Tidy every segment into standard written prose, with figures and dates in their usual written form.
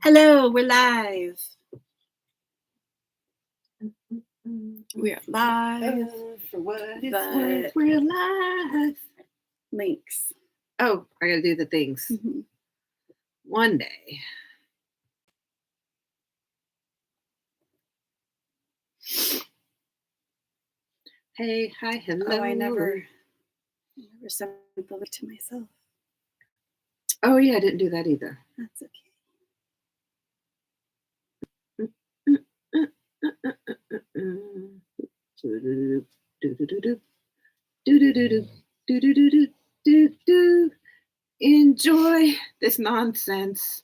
Hello, we're live. We're live. For what it's But- worth, we're live. Links. Oh, I gotta do the things. Mhm. One day. Hey, hi, hello. Oh, I never sent the link to myself. Oh, yeah, I didn't do that either. That's okay. Enjoy this nonsense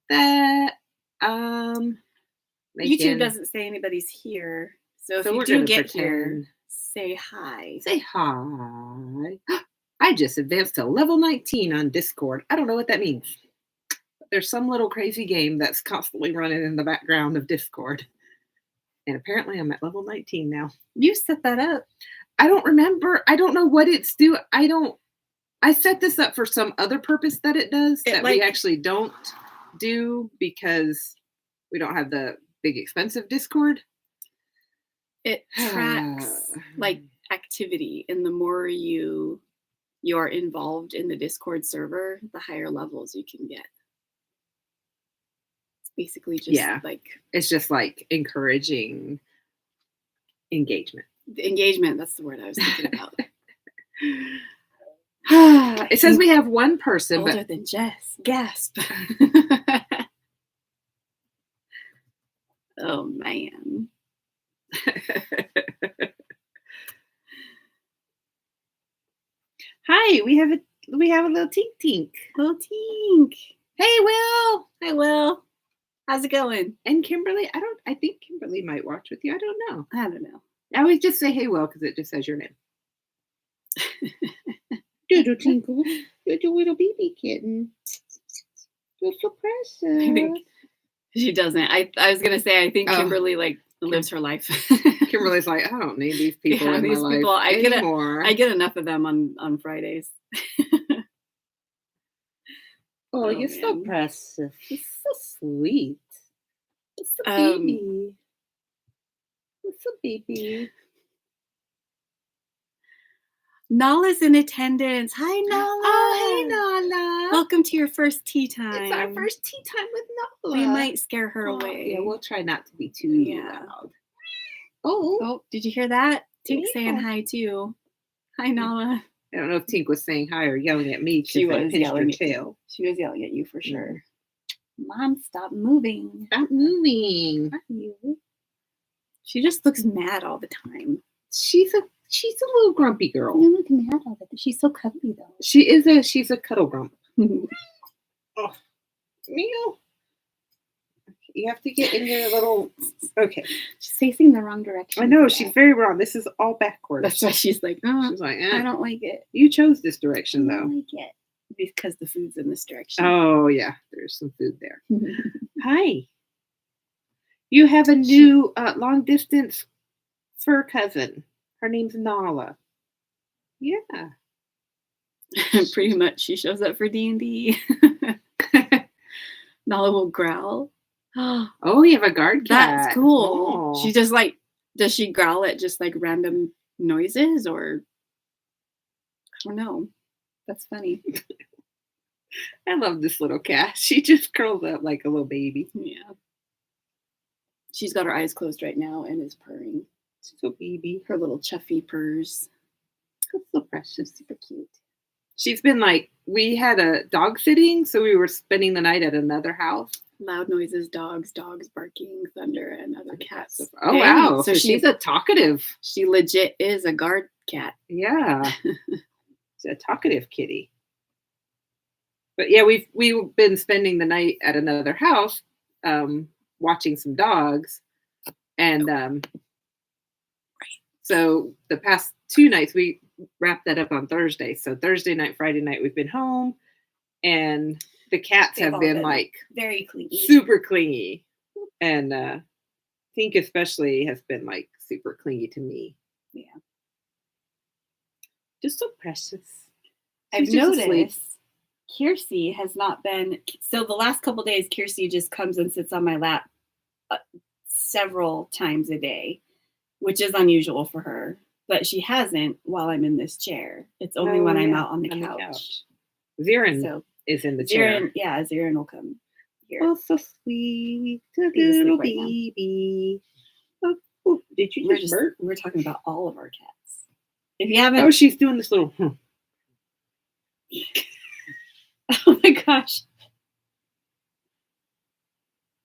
that YouTube doesn't say anybody's here, so if So you we're do gonna get here, pretend. say hi. Say hi. I just advanced to level 19 on Discord. I don't know what that means. There's some little crazy game that's constantly running in the background of Discord. And apparently I'm at level 19 now. You set that up. I don't remember. I don't know what it's do. I set this up for some other purpose that it does that we actually don't do because we don't have the big expensive Discord. It tracks like activity, and the more you are involved in the Discord server, the higher levels you can get. It's basically just it's just like encouraging engagement. Engagement, that's the word I was thinking about. It says we have one person, older than Jess. Gasp. Oh man. Hi, we have a little tink. Little tink. Hey, Will. Hi, Will. How's it going? And Kimberly, I think Kimberly might watch with you. I don't know. I always just say, hey, Will, because it just says your name. Doodle tinkle. Doodle little baby kitten. You're so precious. I think she doesn't. I was going to say, I think Kimberly lives her life. Kimberly's like, I don't need these people in my life anymore. I get enough of them on Fridays. Oh, you're so precious. You're so sweet. It's a baby. It's a baby. Nala's in attendance. Hi, Nala. Oh, hey, Nala. Welcome to your first tea time. It's our first tea time with Nala. We might scare her away. Yeah, we'll try not to be too loud. Oh, did you hear that? Tink saying hi too. Hi, Nala. I don't know if Tink was saying hi or yelling at me. She was yelling her tail. She was yelling at you for sure. Mom, stop moving. Stop moving. She just looks mad all the time. She's a little grumpy girl. You look mad all the time. She's so cuddly though. She's a cuddle grump. Oh, Neil. You have to get in your little. Okay. She's facing the wrong direction. I know, she's very wrong. This is all backwards. That's why she's like, she's like, I don't like it. You chose this direction, though. I don't like it. Because the food's in this direction. Oh, yeah. There's some food there. Hi. You have a new long-distance fur cousin. Her name's Nala. Yeah. Pretty much, she shows up for D&D. Nala will growl. Oh, you have a guard cat. That's cool. Oh. She just does she growl at just like random noises or? I don't know. That's funny. I love this little cat. She just curls up like a little baby. Yeah. She's got her eyes closed right now and is purring. So baby. Her little chuffy purrs. That's so precious. Super cute. She's been we had a dog sitting, so we were spending the night at another house. Loud noises, dogs barking, thunder, and other cats. Oh, wow. So she's a talkative. She legit is a guard cat. Yeah. She's a talkative kitty. But yeah, we've been spending the night at another house, watching some dogs. And so the past 2 nights, we wrapped that up on Thursday. So Thursday night, Friday night, we've been home. And the cats have been very clingy, super clingy, and Tink especially has been super clingy to me. Yeah, just so precious. I've noticed Kiersey has not been. So the last couple days, Kiersey just comes and sits on my lap several times a day, which is unusual for her. But she hasn't while I'm in this chair. It's only when I'm out on the couch. Zirin So is in the chair. Zirin, yeah, Zirin will come here. Oh, so sweet. A He's asleep little right now. baby. Oh, did you just burp? We're talking about all of our cats. If you haven't, Oh, she's doing this little. oh my gosh,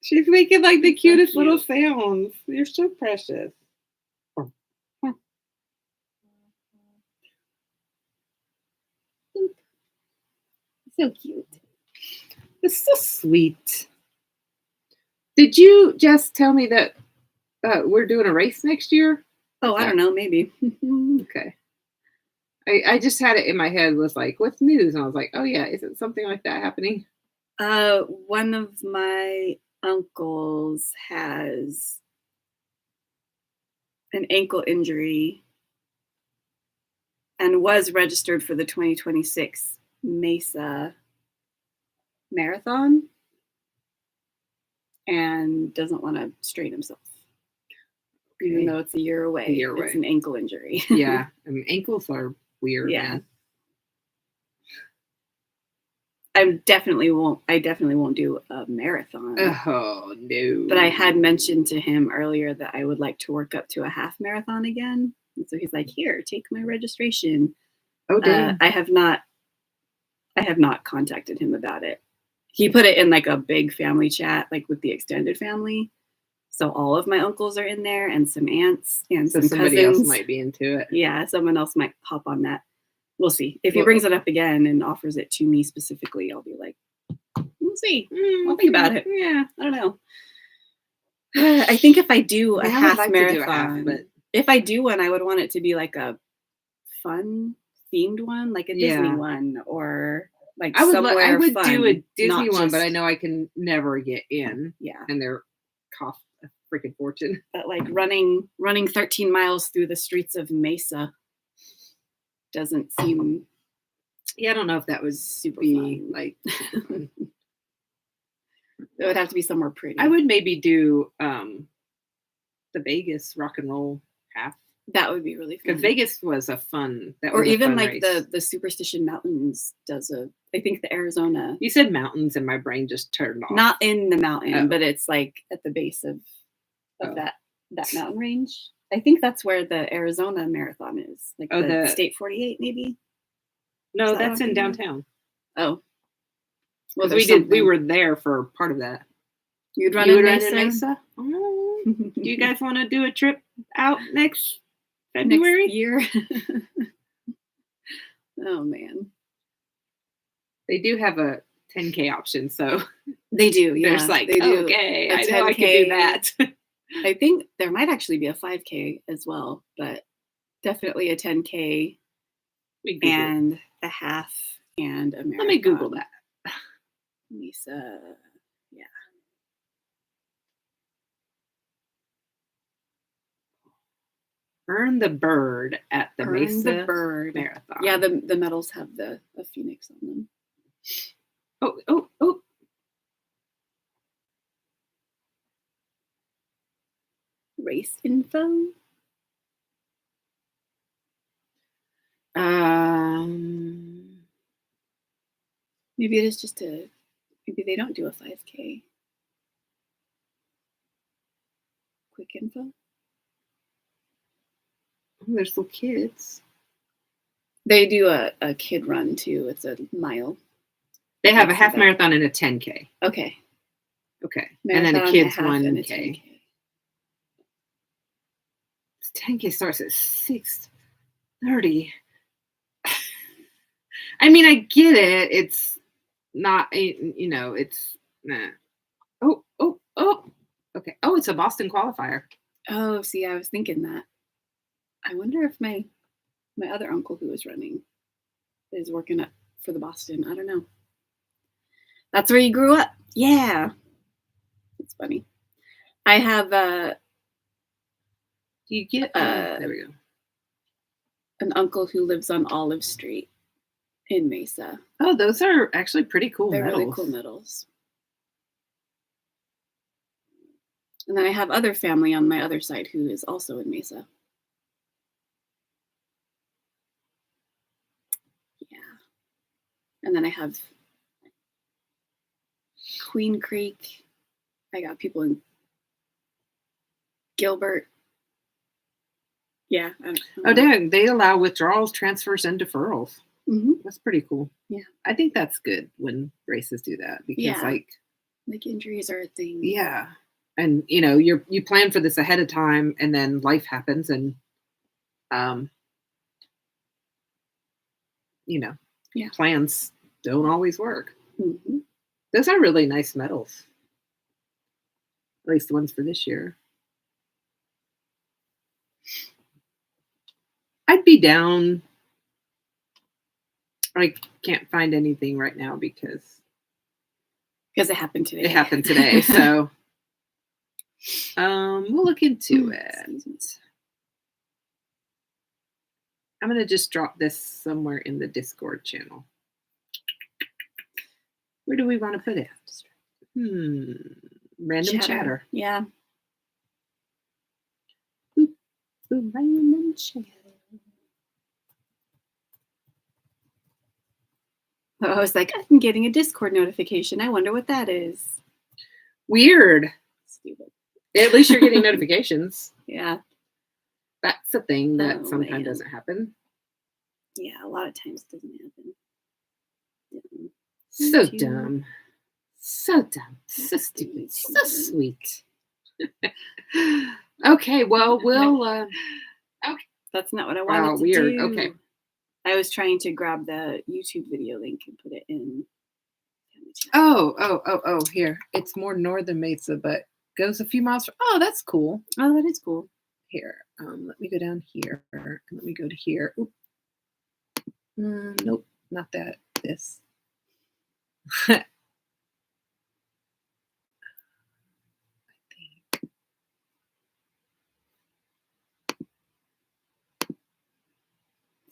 She's making like the So cutest little cute. sounds. You're so precious. so cute. It's so sweet. Did you just tell me that we're doing a race next year? Oh, I don't know, maybe. Okay. I just had it in my head, was like, what's news? And I was like, oh yeah, isn't something like that happening? One of my uncles has an ankle injury and was registered for the 2026 Mesa Marathon and doesn't want to strain himself. Even though it's a year away. It's an ankle injury. Yeah. Ankles are weird. Yeah. Man. I definitely won't do a marathon. Oh no. But I had mentioned to him earlier that I would like to work up to a half marathon again. And so he's like, here, take my registration. Oh damn. I have not contacted him about it. He put it in like a big family chat, like with the extended family. So all of my uncles are in there and some aunts and some somebody cousins. else might be into it. Yeah, someone else might hop on that. We'll see. If he brings it up again and offers it to me specifically, I'll be like, we'll see. I'll think about it. Yeah. I don't know. I think if I do a half marathon, if I do one, I would want it to be like a fun themed one, like a Disney one, or like I would fun, do a Disney one, but I know I can never get in. Yeah. And they're cost a freaking fortune. But like running 13 miles through the streets of Mesa doesn't seem. Yeah, I don't know if that would super be fun. Like. It would have to be somewhere pretty. I would maybe do the Vegas rock and roll half. That would be really fun. Because Vegas was a fun. That or was even a fun like race. the Superstition Mountains does a. I think the Arizona. You said mountains, and my brain just turned off. Not in the mountain, but it's like at the base of that mountain range. I think that's where the Arizona Marathon is. Like the State 48, maybe. No, that's in downtown. Oh. Well, we were there for part of that. You'd run in Mesa? Mesa? Oh, do you guys want to do a trip out next February? Next year? Oh, man. They do have a 10K option, so. They do, yeah. There's like, they do. Okay, I know I can do that. I think there might actually be a 5K as well, but definitely a 10K and a half and a marathon. Let me Google that. Mesa, yeah. Earn the bird at the Mesa Marathon. Yeah, the medals have a phoenix on them. Oh. Race info? Maybe it is just maybe they don't do a 5K. Quick info? Oh, there's little kids. They do a kid run too. It's a mile. They have a half marathon and a 10K. Okay. Marathon, and then a kids 1K. 10K starts at 6:30. I mean, I get it. It's not, it's nah. Oh. Okay. Oh, it's a Boston qualifier. Oh, see, I was thinking that. I wonder if my other uncle who was running is working up for the Boston. I don't know. That's where you grew up. Yeah. It's funny. I have do you get there we go. An uncle who lives on Olive Street. in Mesa. Oh, those are actually pretty cool They're medals. really cool medals. And then I have other family on my other side who is also in Mesa. Yeah. And then I have Queen Creek. I got people in Gilbert. Yeah. Oh, dang. They allow withdrawals, transfers, and deferrals. Mm-hmm. That's pretty cool. Yeah. I think that's good when races do that because, Yeah. like injuries are a thing. Yeah. And, you plan for this ahead of time and then life happens and, Yeah. plans don't always work. Mm-hmm. Those are really nice medals. At least the ones for this year. I'd be down. I can't find anything right now because it happened today. It happened today. So we'll look into it. I'm going to just drop this somewhere in the Discord channel. Where do we want to put it? Random chatter. Yeah. Random chatter. I was like, I'm getting a Discord notification. I wonder what that is. Weird. Stupid. At least you're getting notifications. Yeah. That's a thing that sometimes doesn't happen. Yeah, a lot of times it doesn't happen. So dumb. So dumb. So stupid. So sweet. Okay, well, we'll... Okay. That's not what I wanted to weird. do. Okay. I was trying to grab the YouTube video link and put it in. Oh, here. It's more northern Mesa, but goes a few miles. Oh, that's cool. Oh, that is cool. Here, let me go down here. And let me go to here. Oop. Nope, not that. This. I think.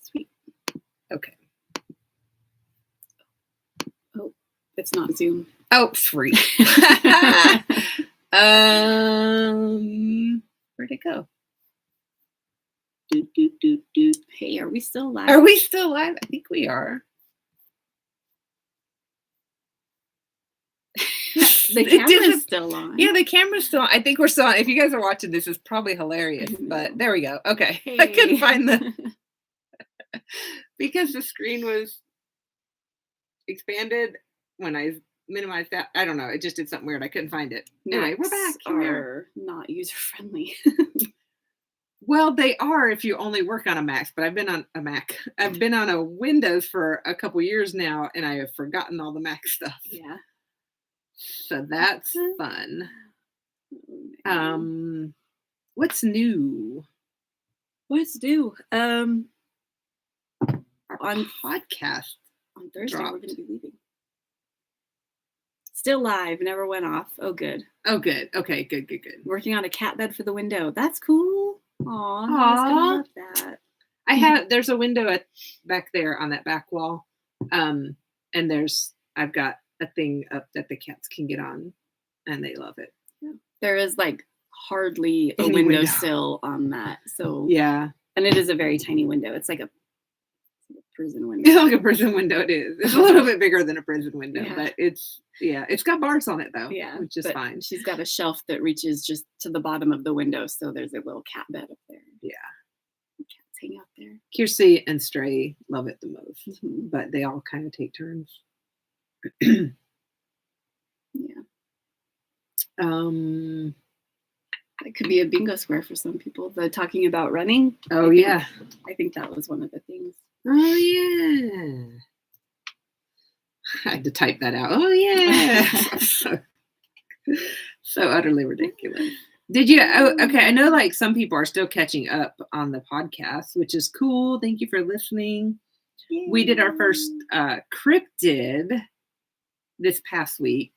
Sweet. Okay. Oh, it's not Zoom. Oh, free. Where'd it go? Hey, are we still live? Are we still live? I think we are. The camera's still on. Yeah, the camera's still on. I think we're still on. If you guys are watching this, it's probably hilarious. But there we go. Okay. Hey. I couldn't find the... because the screen was expanded when I minimized that. I don't know. It just did something weird. I couldn't find it. Anyway, we're back. Are not user friendly. Well, they are if you only work on a Mac, but I've been on a Mac. I've been on a Windows for a couple years now, and I have forgotten all the Mac stuff. Yeah. So that's fun. What's new? What's new? Our on podcast on Thursday dropped. we're going to be leaving. Still live, never went off. Oh, good. Oh, good. Okay, good. Working on a cat bed for the window. That's cool. Aw, Aw. love that. There's a window back there on that back wall. And I've got a thing up that the cats can get on and they love it. Yeah. There is like hardly a Any windowsill on that. So yeah. And it is a very tiny window. It's like a prison window. It's like a prison window. It is. It's a little bit bigger than a prison window, Yeah. but it's got bars on it though. Yeah, which is but fine. She's got a shelf that reaches just to the bottom of the window, so there's a little cat bed up there. Yeah. Cats hang out there. Kiersey and Stray love it the most, Mm-hmm. but they all kind of take turns. Yeah. It could be a bingo square for some people. The talking about running. Oh yeah. I think that was one of the things. Oh yeah. I had to type that out. Oh yeah. so utterly ridiculous. Did you? Oh, okay. I know like some people are still catching up on the podcast, which is cool. Thank you for listening. Yay. We did our first cryptid this past week.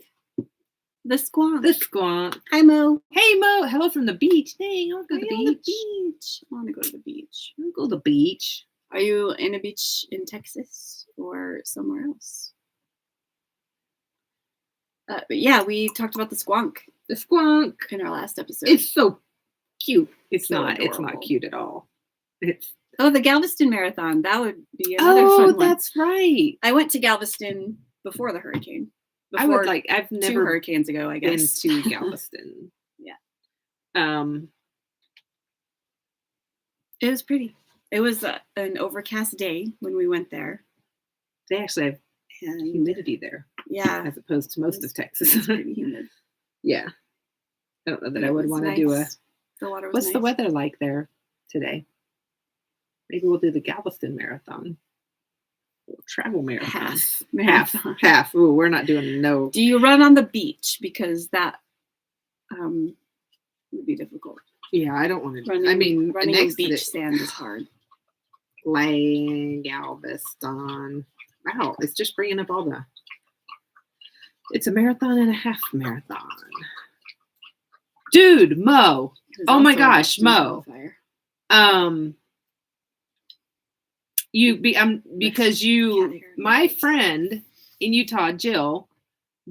The squonk. The squonk. Hi Mo. Hey Mo. Hello from the beach. Dang, I'll go to the beach. I want to go to the beach. I'll go to the beach. Are you in a beach in Texas? or somewhere else. But yeah, we talked about the squonk The squonk. in our last episode. It's so cute. It's So not. It's not adorable. cute at all. It's. Oh, the Galveston Marathon. That would be another Oh, fun one. that's right. I went to Galveston before the hurricane. I would like. I've 2 never hurricanes ago, I been guess. to Galveston. Yeah. It was pretty. It was an overcast day when we went there. They actually have And humidity there, yeah, as opposed to most of Texas. it's pretty humid. Yeah. I don't know that But I it would was want to nice. do a. The water was What's the nice. weather like there today? Maybe we'll do the Galveston Marathon. We'll travel marathon. Half Half. marathon. Half. Ooh, we're not doing no. Do you run on the beach? Because that would be difficult. Yeah, I don't want to. Running, I mean, running in next to beach the sand is hard. Galveston. Wow, it's just bringing up all the. It's a marathon and a half marathon. Dude, Mo. There's Oh my also a gosh, Boston Mo. qualifier. Because my friend in Utah, Jill,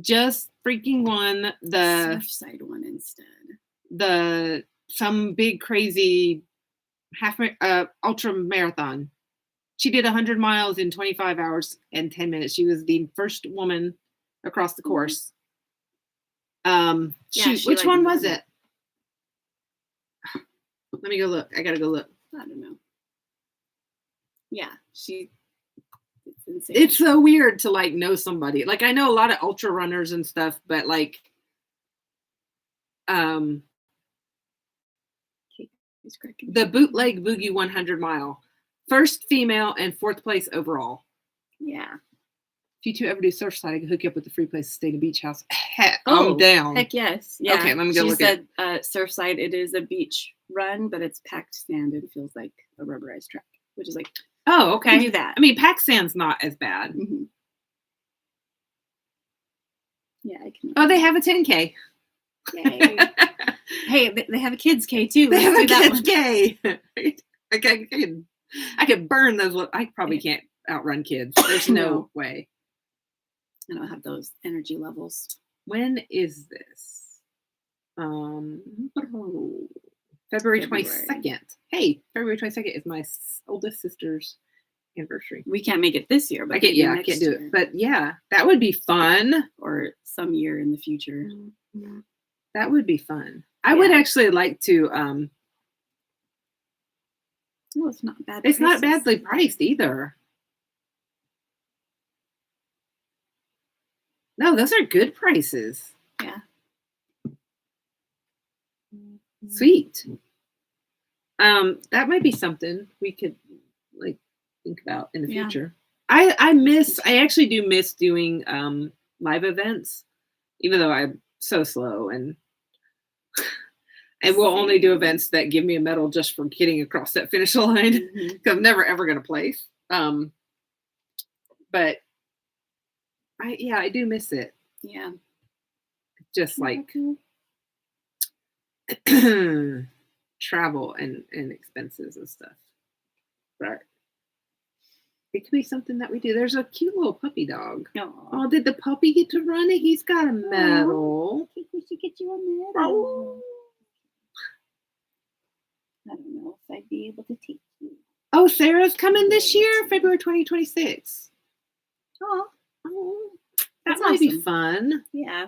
just freaking won the Surfside one instead. some big crazy ultra marathon. She did 100 miles in 25 hours and 10 minutes. She was the first woman across the course. Shoot, which one was it? Let me go look. I gotta go look. I don't know. Yeah, it's insane. It's so weird to like know somebody. Like I know a lot of ultra runners and stuff, but like He's cracking. the Bootleg Boogie 100 mile, first female and 4th place overall. Yeah. If you two ever do Surfside, I can hook you up with a free place to stay in a beach house. Oh, I'm down. Heck yes. Yeah. Okay, let me go She look said Surfside, it is a beach run, but it's packed sand and feels like a rubberized track, which is like, Oh, can okay. do that. I mean, pack sand's not as bad. Mhm. Yeah, I can. Oh, they have a 10K. Yay. Hey, they have a kids K too. They have a Let's do that kids one. K. I could burn those. I probably can't outrun kids. There's no No. way. I don't have those energy levels. When is this? February 22nd. Hey, February 22nd is my oldest sister's anniversary. We can't make it this year, but I can't. maybe Yeah, I next can't do year. it. But yeah, that would be fun. Or some year in the future. That would be fun. I would Yeah. actually like to. No, it's not bad. It's not prices. badly priced either. No, those are good prices. Yeah. Sweet. That might be something we could like think about in the Yeah. future. I actually do miss doing live events, even though I'm so slow and will only do events that give me a medal just for getting across that finish line Mhm. because I'm never ever gonna place. But I do miss it. Yeah. Just like travel and expenses and stuff. But it could be something that we do. There's a cute little puppy dog. No. Oh, did the puppy get to run it? He's got a medal. I think we should get you a medal. Oh. I don't know if I'd be able to take you. Oh, Sarah's coming this year, February 2026. Oh, Oh, that That's might be awesome. fun. yeah.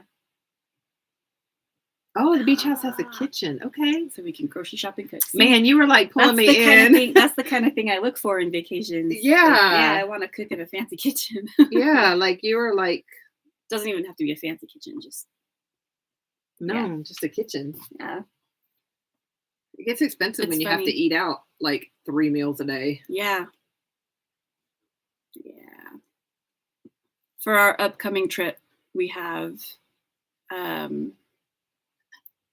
Oh, the beach house has a kitchen. Okay. So we can grocery shop and cook. See, Man, you were like pulling that's me the kind of in. thing. That's the kind of thing I look for in vacations. Like, Yeah. I want to cook in a fancy kitchen. Yeah, like you were like, Doesn't even have to be a fancy kitchen. Just no, Yeah. just a kitchen. yeah, It gets expensive It's when you have funny. to eat out like 3 meals a day. yeah. For our upcoming trip, we have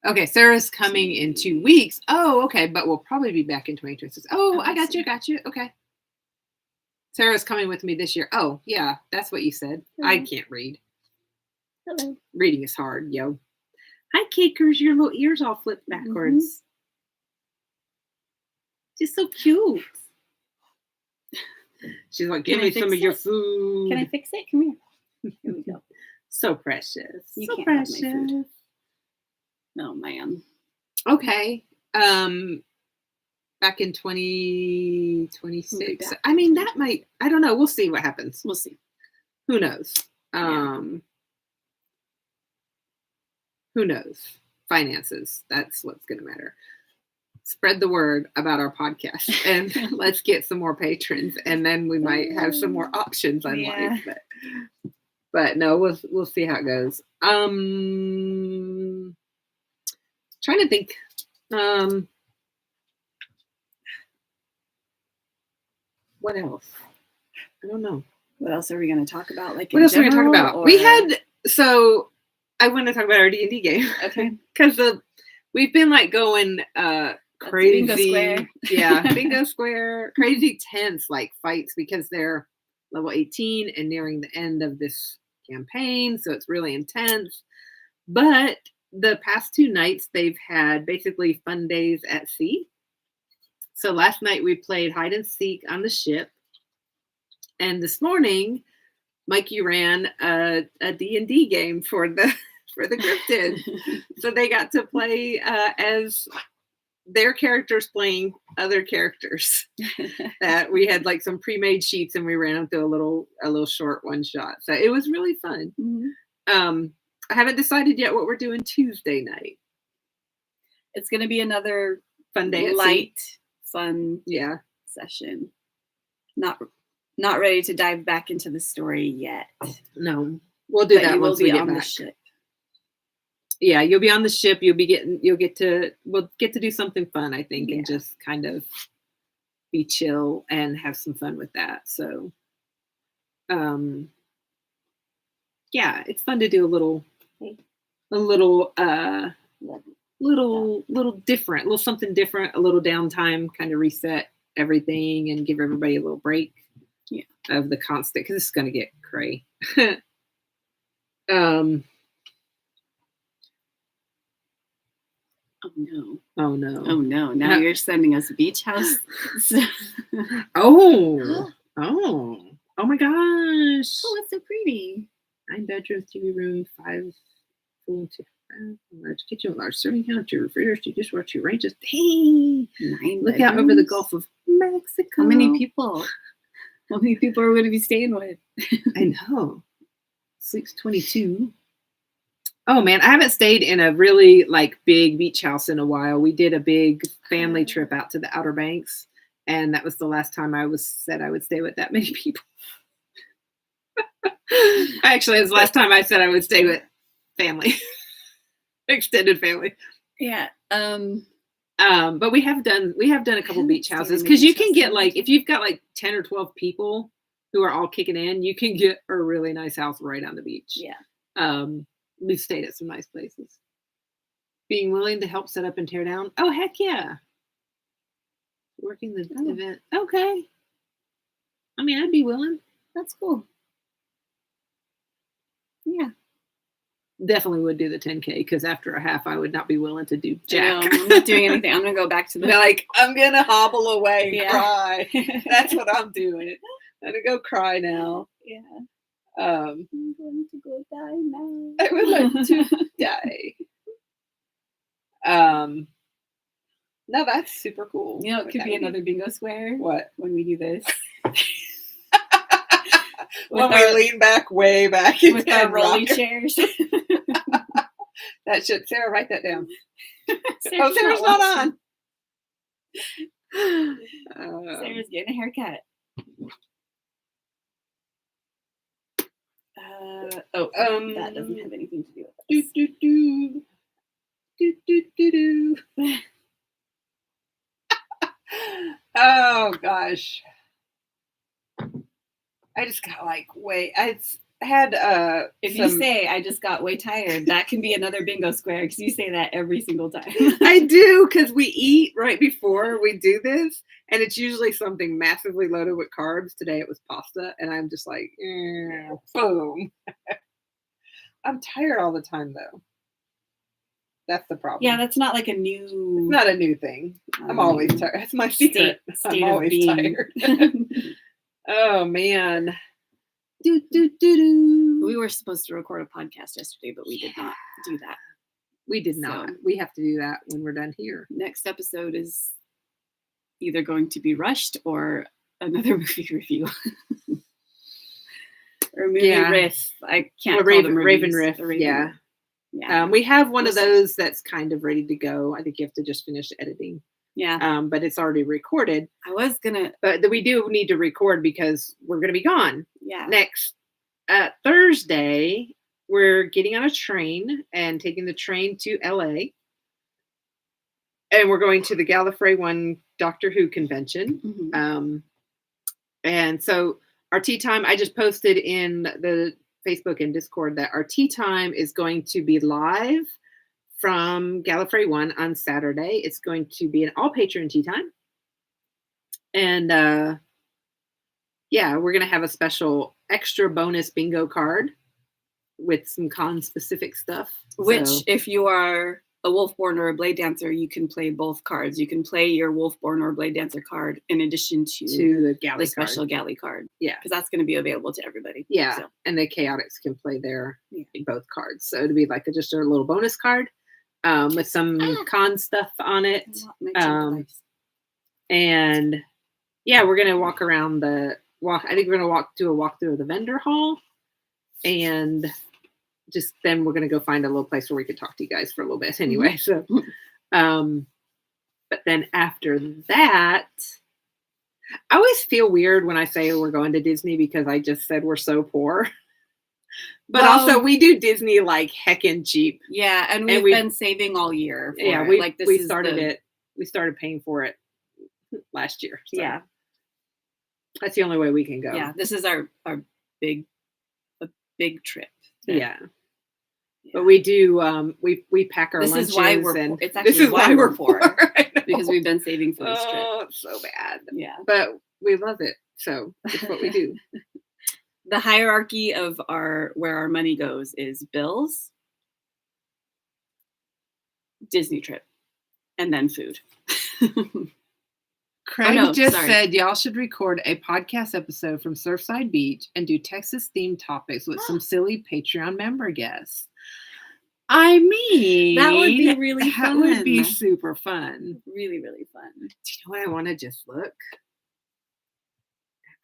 Okay, Sarah's coming in 2 weeks. Oh, okay, but we'll probably be back in 2026. Oh, I got you. Okay. Sarah's coming with me this year. Oh, yeah, that's what you said. I Hello. can't read. hello. Reading is hard, yo. Hi, Cakers. Your little ears all flipped backwards. Just so cute. She's like, give Can I me some fix of your it? food. Can I fix it? Come here. Here we go. So precious. You so can't have my precious. food. Oh man. Okay. Back in 2026. back I mean, that might, I don't know. We'll see what happens. We'll see. Who knows? Yeah. Who knows? Finances. That's what's going to matter. Spread the word about our podcast and let's get some more patrons, and then we might have some more options on Yeah. life. But no, we'll see how it goes. Trying to think. What else? I don't know. What else are we going to talk about? Like, What else are we going to talk about? Or... We had, so I want to talk about our D&D game. Okay. Because we've been like going crazy. Bingo square. Yeah, bingo square. Crazy tense like fights because they're level 18 and nearing the end of this campaign. So it's really intense. But the past 2 nights, they've had basically fun days at sea. So last night we played hide and seek on the ship. And this morning, Mikey ran a D&D game for the Grifted. So they got to play as their characters playing other characters. That we had like some pre-made sheets and we ran them through a little short one shot. So it was really fun. Mm-hmm. I haven't decided yet what we're doing Tuesday night. It's going to be another fun day, light, fun session. Not ready to dive back into the story yet. No, we'll do that once we get back. The ship. Yeah, you'll be on the ship. We'll get to do something fun, I think, and just kind of be chill and have some fun with that. So, yeah, it's fun to do a little different, something different, a little downtime, kind of reset everything and give everybody a little break of the constant, because it's going to get cray. Oh no. Now you're sending us beach house. Oh my gosh. Oh, it's so pretty. 9 bedrooms, TV room, 5 full large kitchen, large serving counter, refrigerator, dishwasher, ranges. Dang! 9 Look out over the Gulf of Mexico. How many people? How many people are we going to be staying with? I know. Sleeps 22. Oh man, I haven't stayed in a really like big beach house in a while. We did a big family trip out to the Outer Banks, and that was the last time I said I would stay with that many people. Actually, it was the last time I said I would stay with family, extended family. Yeah. But we have done a couple beach houses, because you can get like, if you've got like 10 or 12 people who are all kicking in, you can get a really nice house right on the beach. Yeah. We've stayed at some nice places. Being willing to help set up and tear down. Oh, heck yeah. Working the event. Okay. I mean, I'd be willing. That's cool. Yeah. Definitely would do the 10K, because after a half, I would not be willing to do jack. I'm not doing anything. I'm going to go back to the... Like, I'm going to hobble away and cry. That's what I'm doing. I'm going to go cry now. Yeah. I'm going to go die now. I would like to die. No, that's super cool. You know, it could be another bingo square. What? When we do this. When we lean back, way back. With our rolly chairs. That should, Sarah, write that down. Sarah's not on. Sarah's getting a haircut. That doesn't have anything to do with this. Oh gosh, I just got like I had if you say I just got way tired, that can be another bingo square, because you say that every single time. I do, because we eat right before we do this, and it's usually something massively loaded with carbs. Today it was pasta, and I'm just like, boom. I'm tired all the time though. That's the problem. Yeah, that's not like a new... It's not a new thing. I'm always tired. That's my secret. State I'm always tired. Oh man. Do do do do. We were supposed to record a podcast yesterday, but we did not do that. We did not. So- We have to do that when we're done here. Next episode is either going to be rushed or another movie review. Or movie Yeah. riff. I can't Or call them Raven reviews. Riff. A Raven Yeah. riff. Yeah. We have one of We'll see. those that's kind of ready to go. I think you have to just finish editing. Yeah. But it's already recorded. I was gonna. But we do need to record because we're going to be gone. Yeah. Next Thursday, we're getting on a train and taking the train to LA. And we're going to the Gallifrey One Doctor Who convention. Mhm. And so our tea time, I just posted in the Facebook and Discord that our tea time is going to be live from Gallifrey One on Saturday. It's going to be an all patron tea time. And yeah, we're going to have a special extra bonus bingo card with some con specific stuff. Which, So- if you are a Wolfborn or a Blade Dancer, you can play both cards. You can play your Wolfborn or Blade Dancer card in addition to to the galley the special card. galley card. Yeah. Because that's going to be available to everybody. Yeah, So, and the chaotics can play their Yeah. both cards. So it'll be like just a little bonus card with some con stuff on it. my chunk of ice. And yeah, we're gonna walk around the walk. I think we're gonna do a walkthrough of the vendor hall, and just then we're gonna go find a little place where we could talk to you guys for a little bit anyway. So, but then after that, I always feel weird when I say we're going to Disney because I just said we're so poor. But Well- also we do Disney like heckin' cheap. Yeah, and and we've we- been saving all year. For Yeah, it. we like this we is started the- it. We started paying for it last year. So Yeah, that's the only way we can go. yeah. This is our big trip. Yeah. But we do we pack our This lunches is why we're and poor. It's this actually is why we're poor. I know. because we've been saving for this trip. oh, it's so bad. Yeah. But we love it. So it's what we do. The hierarchy of where our money goes is bills, Disney trip, and then food. Craig no, just sorry. said y'all should record a podcast episode from Surfside Beach and do Texas themed topics with some silly Patreon member guests. I mean, That would be really That would be fun. super fun. Really, really fun. Do you know what I want to just look?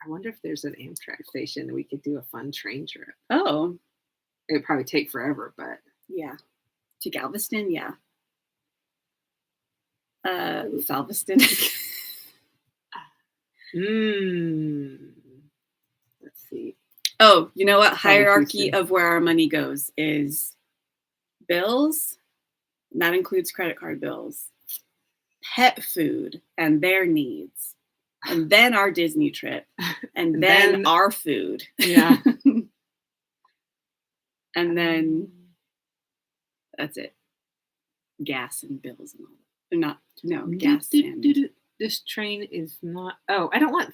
I wonder if there's an Amtrak station that we could do a fun train trip. Oh, It'd probably take forever, but yeah. To Galveston, yeah. Galveston. let's see. Oh, you know what? Probably Hierarchy Houston. of where our money goes is bills, and that includes credit card bills, pet food and their needs, and then our Disney trip, and then our food. Yeah. And then that's it. Gas and bills and all that. Or not, no, gas and This train is not. Oh, I don't want.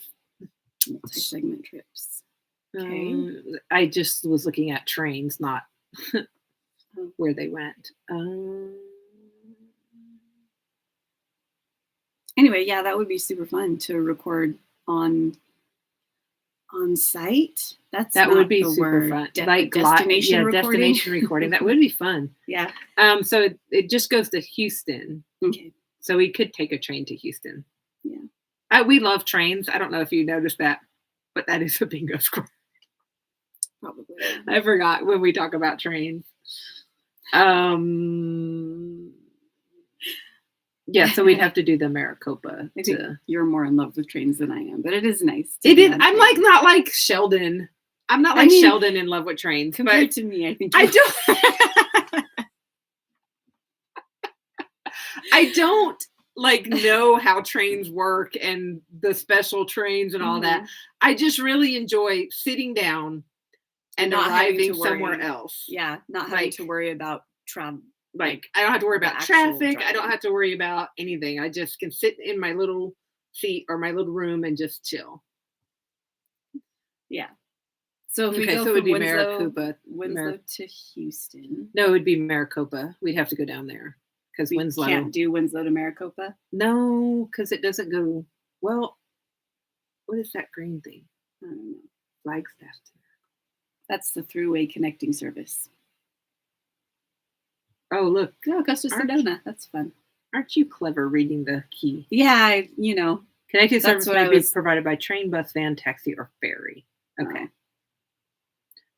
multi-segment trips. Okay. I just was looking at trains, not Oh. where they went. Anyway, yeah, that would be super fun to record on site. That That not would be the super word. fun. Destination recording. destination recording. That would be fun. Yeah. So it just goes to Houston. Okay. So we could take a train to Houston. Yeah. We love trains. I don't know if you noticed that, but that is a bingo score. Probably. I forgot when we talk about trains. Yeah, so we'd have to do the Maricopa. I think you're more in love with trains than I am, but it is nice. to It be is. on I'm trains. like not like Sheldon. I'm not I like mean, Sheldon in love with trains. compared But to me. I think I you're- don't. I don't like know how trains work and the special trains and all that. I just really enjoy sitting down and Not having arriving to worry. somewhere else. Yeah, not having Like- to worry about travel. Like I don't have to worry the about actual traffic. I don't driving. have to worry about anything. I just can sit in my little seat or my little room and just chill. Yeah. So if we Okay, go so it would from be Winslow Maricopa. to Houston, No, it would be Maricopa. We'd have to go down there because we Winslow. can't do Winslow to Maricopa. No, because it doesn't go well. What is that green thing? I don't know. Flagstaff. That's the Thruway connecting service. Oh, look. Oh, Augusta Aren't- Sedona. That's fun. Aren't you clever reading the key? Yeah, Connecting That's service what may I be was- provided by train, bus, van, taxi, or ferry. Okay. Oh.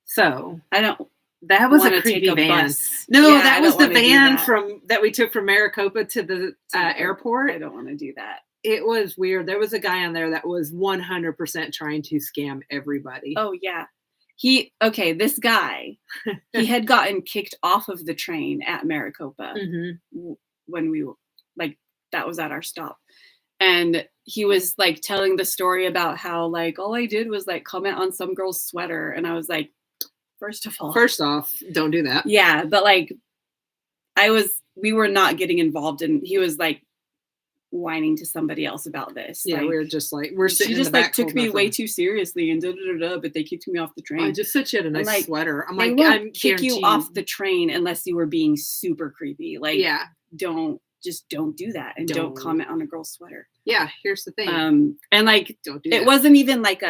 So I don't that was wanna a creepy take a van. bus. No, Yeah, I that was don't the wanna do van that we took from Maricopa to the airport. I don't want to do that. It was weird. There was a guy on there that was 100% trying to scam everybody. Oh yeah. This guy, he had gotten kicked off of the train at Maricopa Mm-hmm. when we were like, that was at our stop. And he was like telling the story about how like all I did was like comment on some girl's sweater. And I was like, first off, don't do that. yeah, but like we were not getting involved, and he was like whining to somebody else about this. Yeah, like, we were just like, we're sitting she in just the like back took me holding way our too seriously and but they kicked me off the phone. train. I just said she had a nice like, sweater. I'm They like, won't I'm kick you guaranteed- off the train unless you were being super creepy. Like, Yeah. don't do that, and don't comment on a girl's sweater. Yeah, here's the thing. And like Don't do it that. wasn't even like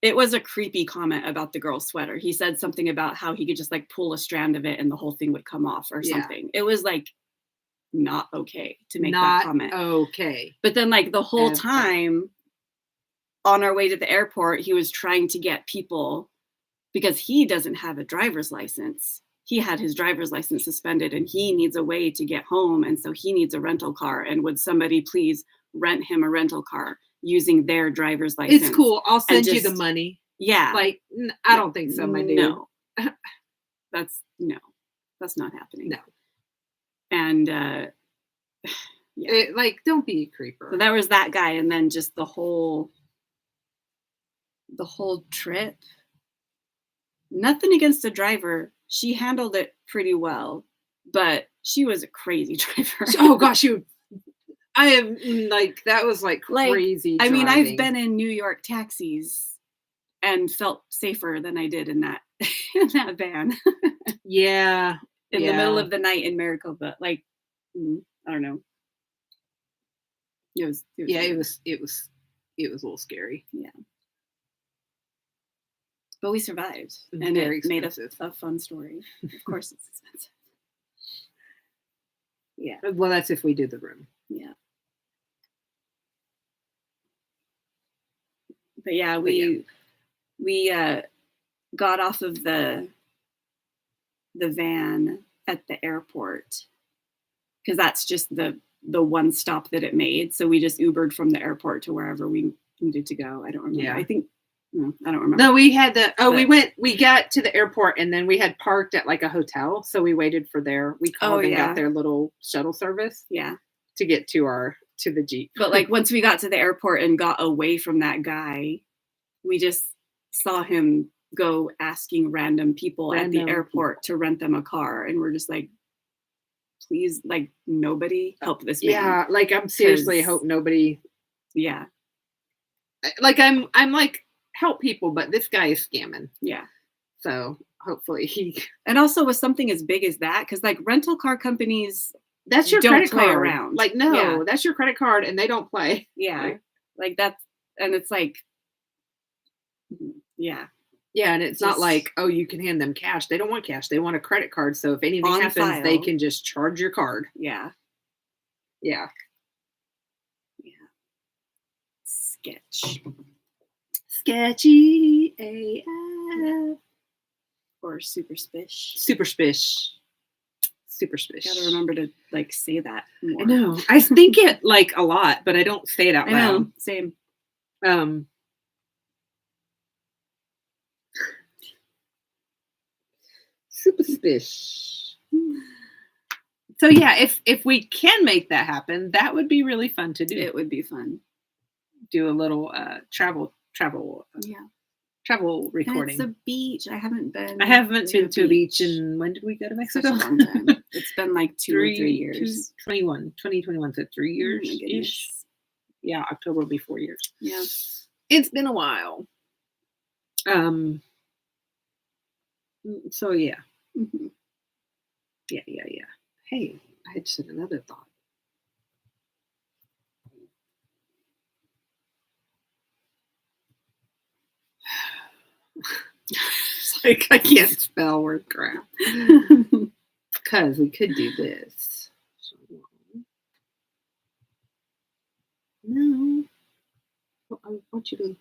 it was a creepy comment about the girl's sweater. He said something about how he could just like pull a strand of it and the whole thing would come off or Yeah. something. It was like not okay to make Not that comment. okay. But then like the whole Ever. time on our way to the airport, he was trying to get people, because he doesn't have a driver's license. He had his driver's license suspended and he needs a way to get home. And so he needs a rental car. And would somebody please rent him a rental car using their driver's license? It's cool. I'll send you the just- money. Yeah. Like, I don't think so, my dude. No. That's not happening. No. And yeah. Don't be a creeper. So there was that guy, and then just the whole trip. Nothing against the driver. She handled it pretty well, but she was a crazy driver. Oh gosh, I am like, that was like crazy. I mean, I've driving. been in New York taxis and felt safer than I did in that in that van Yeah. in the middle of the night in Maricopa. Like, I don't know. It was Yeah, weird. it was a little scary. Yeah. But we survived, It's and very it made expensive. a fun story. Of course, it's expensive. Yeah, Well, that's if we do the room. yeah. But yeah, we got off of the van at the airport because that's just the one stop that it made. So we just Ubered from the airport to wherever we needed to go. I don't remember. Yeah. I think I don't remember. No, we had But- we got to the airport and then we had parked at like a hotel. So we waited for we called and yeah. got their little shuttle service Yeah. to get to the Jeep. But like once we got to the airport and got away from that guy, we just saw him go asking random people at the Random airport to rent them a car. And we're just like, please, like nobody help this man. Yeah, like I'm seriously 'Cause- hope nobody Yeah. like I'm like help people, but this guy is scamming. Yeah. So hopefully And also with something as big as that, because like rental car companies, that's your Don't credit play card. around. Like no, Yeah. that's your credit card and they don't play. yeah, Right. like that's, and it's like, yeah, Yeah, and it's not Just- like, oh, you can hand them cash. They don't want cash. They want a credit card. So if anything On happens, they file. can just charge your card. yeah, Yeah. sketch Sketchy AF. or super spish. Super spish. Super spish. Gotta remember to like say that more. I know. I think it like a lot, but I don't say it out I know, loud. same. Super spish. So yeah, if we can make that happen, that would be really fun to do. It would be fun. Do a little travel Yeah. travel And recording. it's a beach. I haven't been. I haven't been to a beach, and when did we go to such Mexico? a long time. It's been like 3 years. 2021, so 3 Oh years my ish. goodness. Yeah, October will be 4 years. Yeah. It's been a while. So yeah. Mhm. Yeah. Hey, I just had another thought. like, I can't spell word crap. Because we could do this. No. I want you to.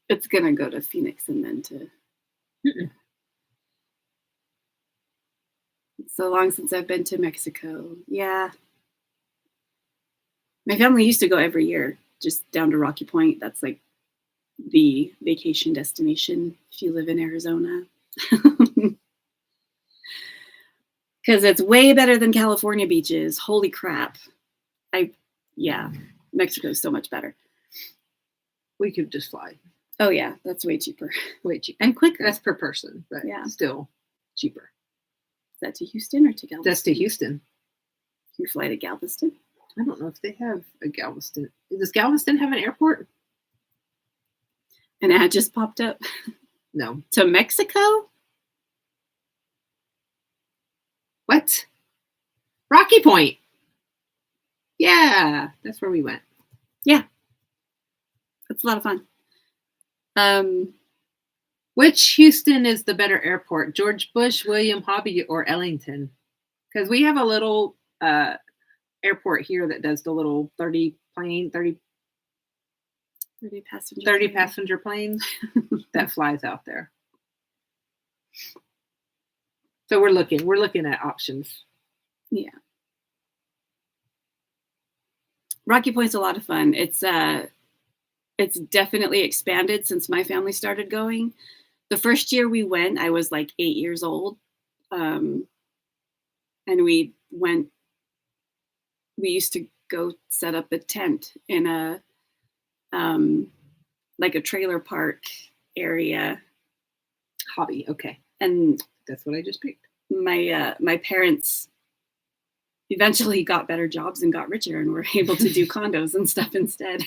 It's gonna go to Phoenix and then to. Mm-mm. It's so long since I've been to Mexico. Yeah. My family used to go every year, just down to Rocky Point. That's like the vacation destination if you live in Arizona. Because it's way better than California beaches. Holy crap. Yeah, Mexico is so much better. We could just fly. Oh yeah, that's way cheaper. Way cheaper. And quicker. That's per person, but Yeah. still cheaper. Is that to Houston or to Galveston? That's to Houston. You fly to Galveston? I don't know if they have a Galveston. Does Galveston have an airport? An ad just popped up. No. To Mexico? What? Rocky Point. Yeah, that's where we went. Yeah. That's a lot of fun. Which Houston is the better airport? George Bush, William Hobby, or Ellington? Because we have a little airport here that does the little 30 passenger planes that flies out there. So we're looking at options. Yeah. Rocky Point's a lot of fun. It's definitely expanded since my family started going. The first year we went, I was like 8 years old. And we used to go set up a tent in a like a trailer park area. Hobby, okay. And that's what I just picked. My parents eventually got better jobs and got richer and were able to do condos and stuff instead.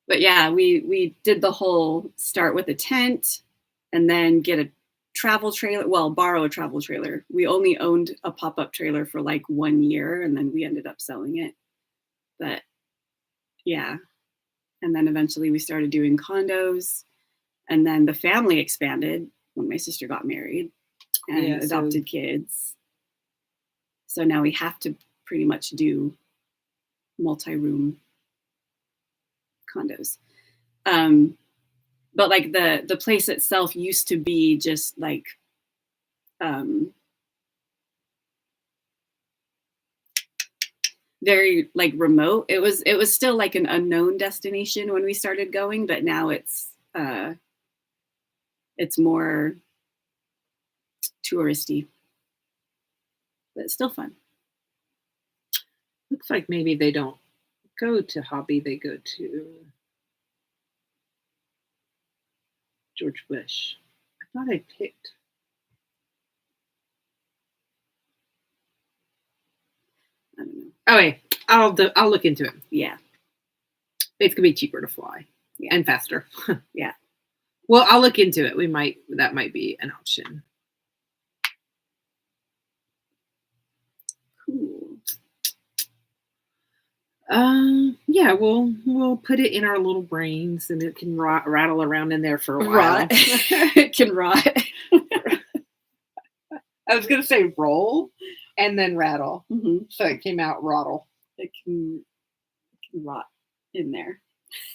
But yeah, we did the whole start with a tent and then get a travel trailer. Well, borrow a travel trailer. We only owned a pop-up trailer for like 1 year and then we ended up selling it. But yeah. And then eventually we started doing condos and then the family expanded when my sister got married and adopted kids. So now we have to pretty much do multi-room condos. But like the place itself used to be just like very like remote. It was still like an unknown destination when we started going, but now it's more touristy, but it's still fun. Looks like maybe they don't go to Hobby, they go to George Bush. I thought I picked. I don't know. Oh wait, I'll look into it. Yeah, it's gonna be cheaper to fly and faster. Yeah. Well, I'll look into it. That might be an option. Cool. Yeah, we'll put it in our little brains, and it can rattle around in there for a while. It can rot. I was gonna say roll, and then rattle. Mm-hmm. So it came out rottle. It can rot in there,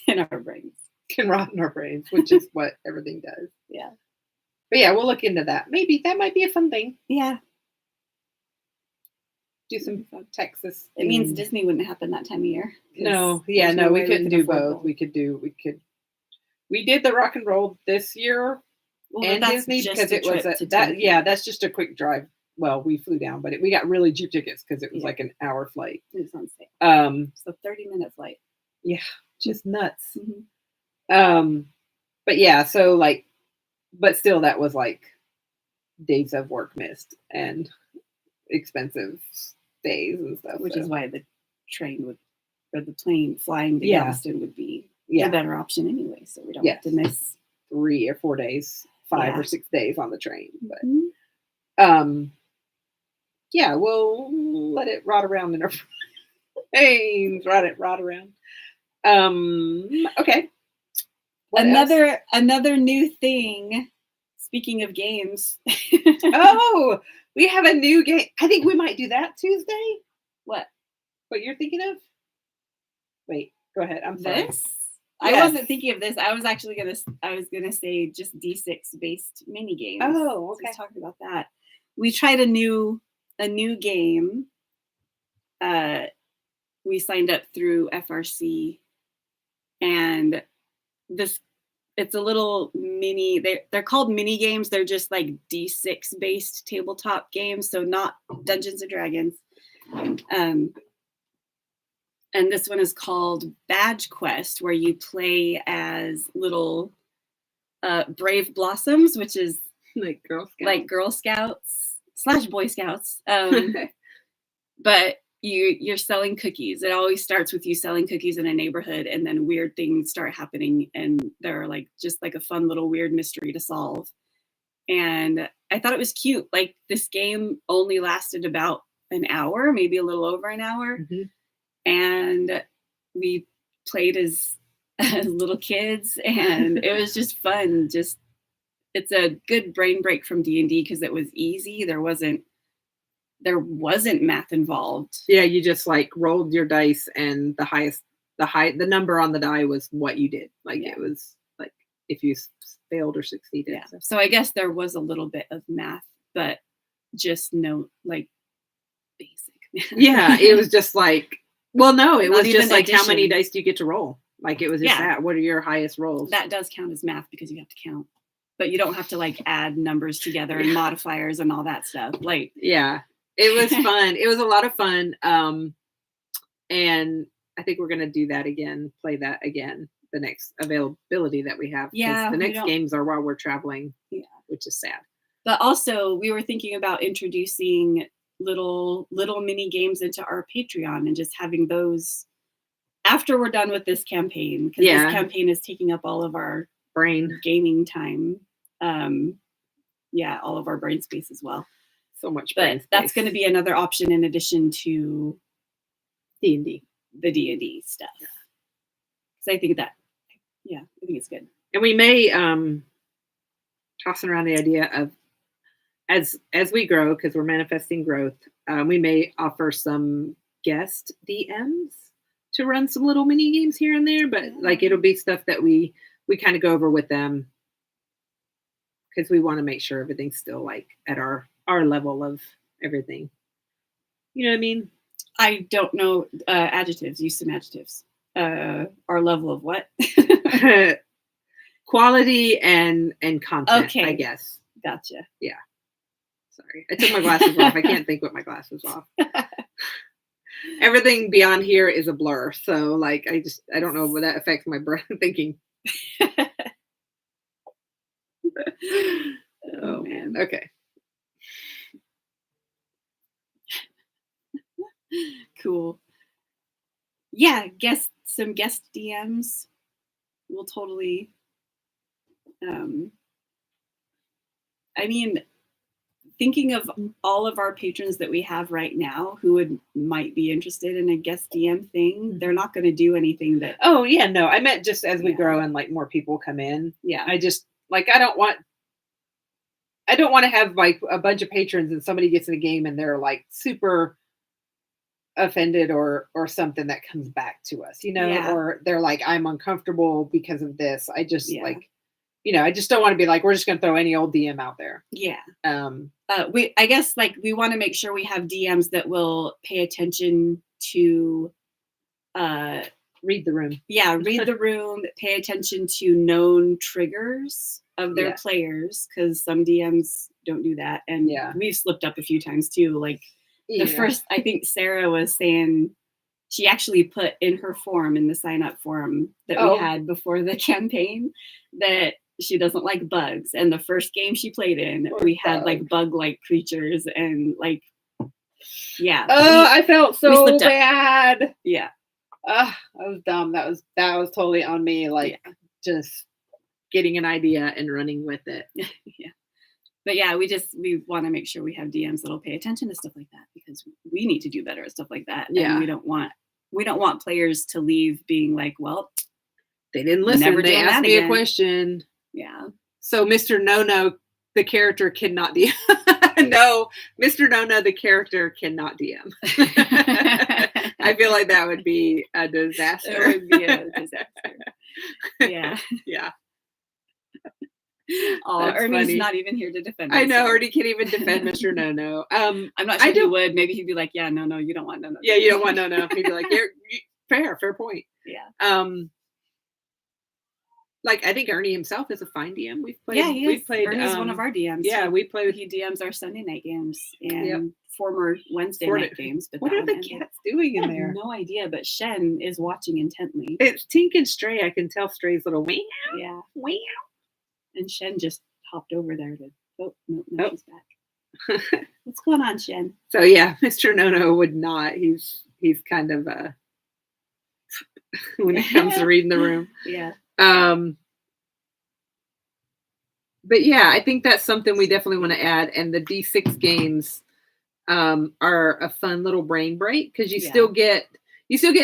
in our brains. Can rot in our brains, which is what everything does. Yeah. But yeah, we'll look into that. Maybe that might be a fun thing. Yeah. Do some fun Texas. It means Disney wouldn't happen that time of year. No, yeah, no, we couldn't do both. We did the rock and roll this year and Disney because it was that's just a quick drive. Well, we flew down, but we got really cheap tickets because it was like an hour flight. It was on sale. So 30-minute flight. Yeah, just nuts. Mm-hmm. But yeah, so like, but still, that was like days of work missed and expensive days and stuff. Which is why the plane flying to Galveston would be a better option anyway. So we don't have to miss 3 or 4 days, 5 or 6 days on the train. But yeah, we'll let it rot around in our brains. Rot around. Okay. What else? Another new thing. Speaking of games. Oh, we have a new game. I think we might do that Tuesday. What? What you're thinking of? Wait, go ahead. I'm sorry. This? I Yes. wasn't thinking of this. I was gonna say just D6 based mini games. Oh, okay. Let's talk about that. We tried a new game. We signed up through FRC, and it's a little mini. They're called mini games. They're just like D6 based tabletop games, so not Dungeons and Dragons. And this one is called Badge Quest, where you play as little Brave Blossoms, which is Like Girl Scouts. like Girl Scouts / Boy Scouts. But you're selling cookies. It always starts with you selling cookies in a neighborhood, and then weird things start happening, and they're like just like a fun little weird mystery to solve. And I thought it was cute. Like, this game only lasted about an hour, maybe a little over an hour. Mhm. And we played as little kids, and it was just fun. It's a good brain break from D&D because it was easy. There wasn't math involved. Yeah, you just like rolled your dice, and the number on the die was what you did. Like, Yeah. it was like if you failed or succeeded. Yeah. So I guess there was a little bit of math, but just no like basic math. Yeah, it was just like, well, no, it Not was even just like, how many addition. dice do you get to roll? Like, it was just Yeah. that. What are your highest rolls? That does count as math because you have to count, but you don't have to like add numbers together and modifiers and all that stuff. Like, Yeah, it was fun. It was a lot of fun. And I think we're gonna do that again. Play that again. The next availability that we have. 'Cause Yeah, the we next don't- games are while we're traveling. Yeah. Which is sad. but also we were thinking about introducing little mini games into our Patreon and just having those after we're done with this campaign, because Yeah. this campaign is taking up all of our Brain. gaming time. Yeah, all of our brain space as well. So much brain But that's space. going to be another option in addition to D&D. the D&D stuff. So I think it's good. And we may tossing around the idea of as we grow, because we're manifesting growth, we may offer some guest DMs to run some little mini games here and there, but like it'll be stuff that we kind of go over with them, because we want to make sure everything's still like at our level of everything. You know what I mean? I don't know adjectives. Use some adjectives. Our level of what? Quality and content, Okay. I guess. Gotcha. Sorry, I took my glasses off. I can't think with my glasses off. Everything beyond here is a blur. So like, I don't know what that affects my brain thinking. Oh man. Okay. Cool. Yeah, some guest DMs. We'll totally. I mean, thinking of all of our patrons that we have right now who might be interested in a guest DM thing, they're not going to do anything that. Oh yeah, no, I meant just as we Yeah. grow and like more people come in. Yeah. I just like, I don't want to have like a bunch of patrons and somebody gets in a game and they're like super offended or something that comes back to us, Yeah. or they're like, I'm uncomfortable because of this. I just Yeah. like, I just don't want to be like, we're just going to throw any old DM out there. Yeah. I guess like we want to make sure we have DMs that will pay attention to read the room. Yeah, read the room, pay attention to known triggers of their Yeah. players, because some DMs don't do that. And Yeah. we've slipped up a few times too. Like Yeah. the first, I think Sarah was saying she actually put in her form, in the sign up form that Oh. we had before the campaign, that she doesn't like bugs. And the first game she played in, Poor we had bug. like bug-like creatures and like, yeah. Oh, I felt so slipped up. bad. Yeah. That was dumb. That was totally on me. Like just getting an idea and running with it. Yeah. But yeah, we want to make sure we have DMs that'll pay attention to stuff like that, because we need to do better at stuff like that. Yeah. And we don't want players to leave being like, well, They didn't listen. Never They doing asked that me a again. question. Yeah. So Mr. No-No, the character cannot DM. No, Mr. No-No, the character cannot DM. I feel like that would be a disaster. It would be a disaster. Yeah. Yeah. Oh, That's Ernie's funny. not even here to defend I know, himself. Ernie can't even defend Mr. No-No. I'm not sure he would. Maybe he'd be like, yeah, no, you don't want no. Yeah, you don't want No-No. He'd be like, fair point. Yeah. Like I think Ernie himself is a fine DM. We've played. Yeah, he is. We've played. Ernie's one of our DMs. Yeah, we played. He DMs our Sunday night games and former Wednesday night games. But what are the cats doing in there? I have no idea. But Shen is watching intently. It's Tink and Stray. I can tell Stray's little meow. Yeah, meow. And Shen just hopped over there to. Oh no, she's back. What's going on, Shen? So yeah, Mr. No-No would not. He's kind of when it comes to reading the room. Yeah. But yeah, I think that's something we definitely want to add. And the D6 games are a fun little brain break because you still get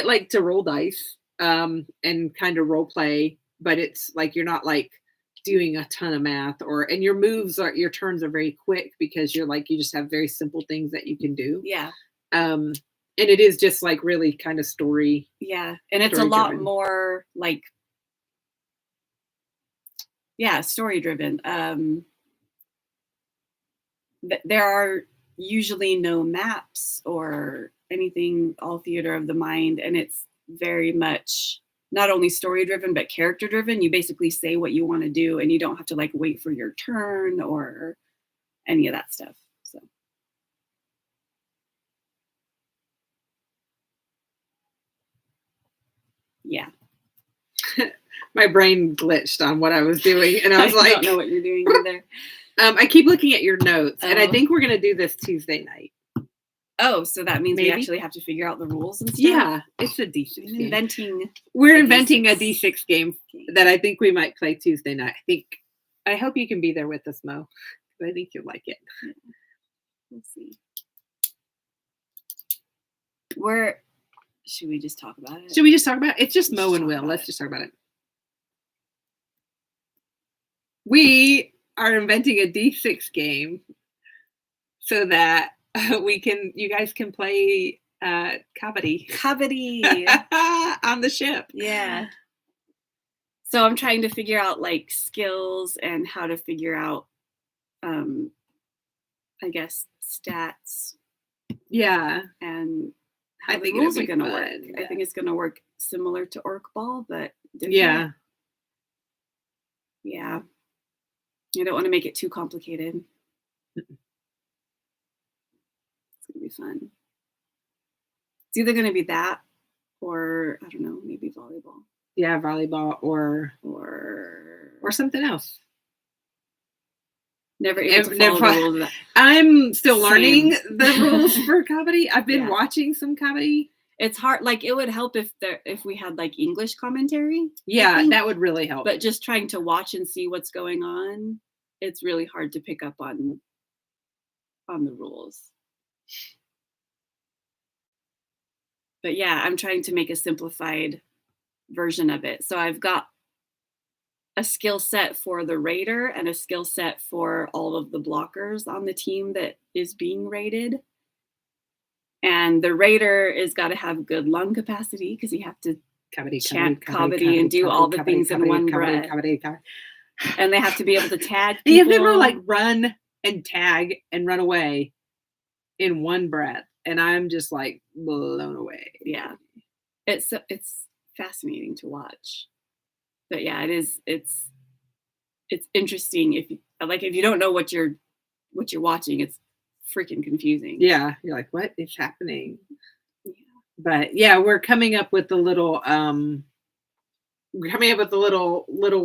like to roll dice and kind of role play, but it's like you're not like doing a ton of math and your turns are very quick because you just have very simple things that you can do. Yeah. And it is just like really kind of story. Yeah. And it's a lot more like, story driven. There are usually no maps or anything, all theater of the mind. And it's very much not only story driven, but character driven. You basically say what you want to do and you don't have to like wait for your turn or any of that stuff. So. Yeah. My brain glitched on what I was doing, and I was like, I don't know what you're doing either. I keep looking at your notes, and I think we're going to do this Tuesday night. Oh, so that means we actually have to figure out the rules and stuff? Yeah, it's a D6 game. We're inventing a D6 game that I think we might play Tuesday night. I hope you can be there with us, Mo. I think you'll like it. Yeah. We'll see. Should we just talk about it? Should we just talk about it? It's just Mo and Will. Let's just talk about it. We are inventing a D6 game so that you guys can play Kabaddi on the ship. Yeah. So I'm trying to figure out like skills and how to figure out, I guess, stats. Yeah. And how the rules are going to work. Yeah. I think it's going to work similar to Orc Ball, but different. Yeah. Yeah. I don't want to make it too complicated. It's going to be fun. It's either going to be that or, I don't know, maybe volleyball. Yeah, volleyball or something else. Never able to follow the rules of that. I'm still learning the rules for Kabaddi. I've been watching some Kabaddi. It's hard. Like it would help if we had like English commentary. Yeah, that would really help. But just trying to watch and see what's going on, it's really hard to pick up on the rules. But yeah, I'm trying to make a simplified version of it. So I've got a skill set for the raider and a skill set for all of the blockers on the team that is being raided. And the raider is got to have good lung capacity because you have to chant Kabaddi and do all the things in one breath. And they have to be able to tag people. You have to be able to like run and tag and run away in one breath. And I'm just like blown away. Yeah. It's fascinating to watch. But yeah, it's interesting if you don't know what you're watching, it's freaking confusing. Yeah, you're like, what is happening? Yeah. But yeah, we're coming up with a little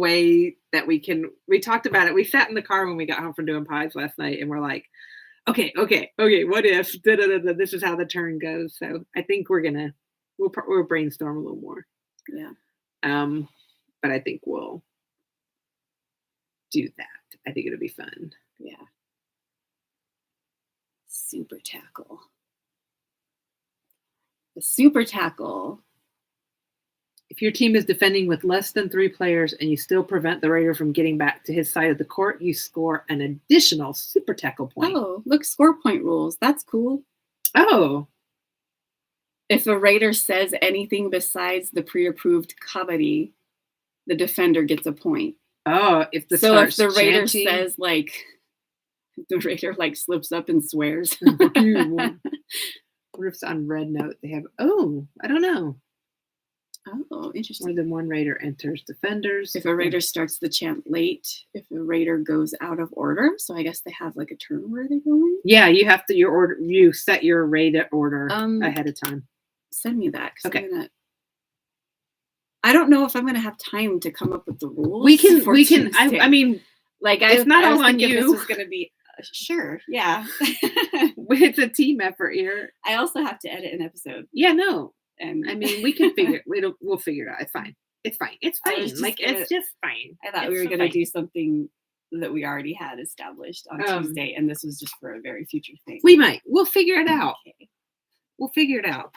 way that we talked about it. We sat in the car when we got home from doing pies last night and we're like, okay, what if this is how the turn goes? So I think we'll brainstorm a little more. Yeah. But I think we'll do that. I think it'll be fun. Yeah. Super tackle. The super tackle If your team is defending with less than 3 players and you still prevent the Raider from getting back to his side of the court, you score an additional super tackle point. Oh, look, score point rules. That's cool. Oh. If a Raider says anything besides the pre-approved kabaddi, the defender gets a point. Oh, if the Raider says like, the Raider like slips up and swears. What if it's on red note? They have, I don't know. Oh, interesting. More than one Raider enters defenders. If a Raider starts the chant late, if a Raider goes out of order, so I guess they have like a turn where they go in. Yeah, you have to you set your Raider order ahead of time. Send me that. Okay. I don't know if I'm gonna have time to come up with the rules. We can. I mean, like it's not all on you. This was gonna be sure, yeah. It's a team effort here. I also have to edit an episode. Yeah, no. And I mean, we can figure. We'll figure it out. It's fine. It's fine. It's fine. It's just fine. I thought we were gonna do something that we already had established on Tuesday, and this was just for a very future thing. We might. We'll figure it out. Okay. We'll figure it out.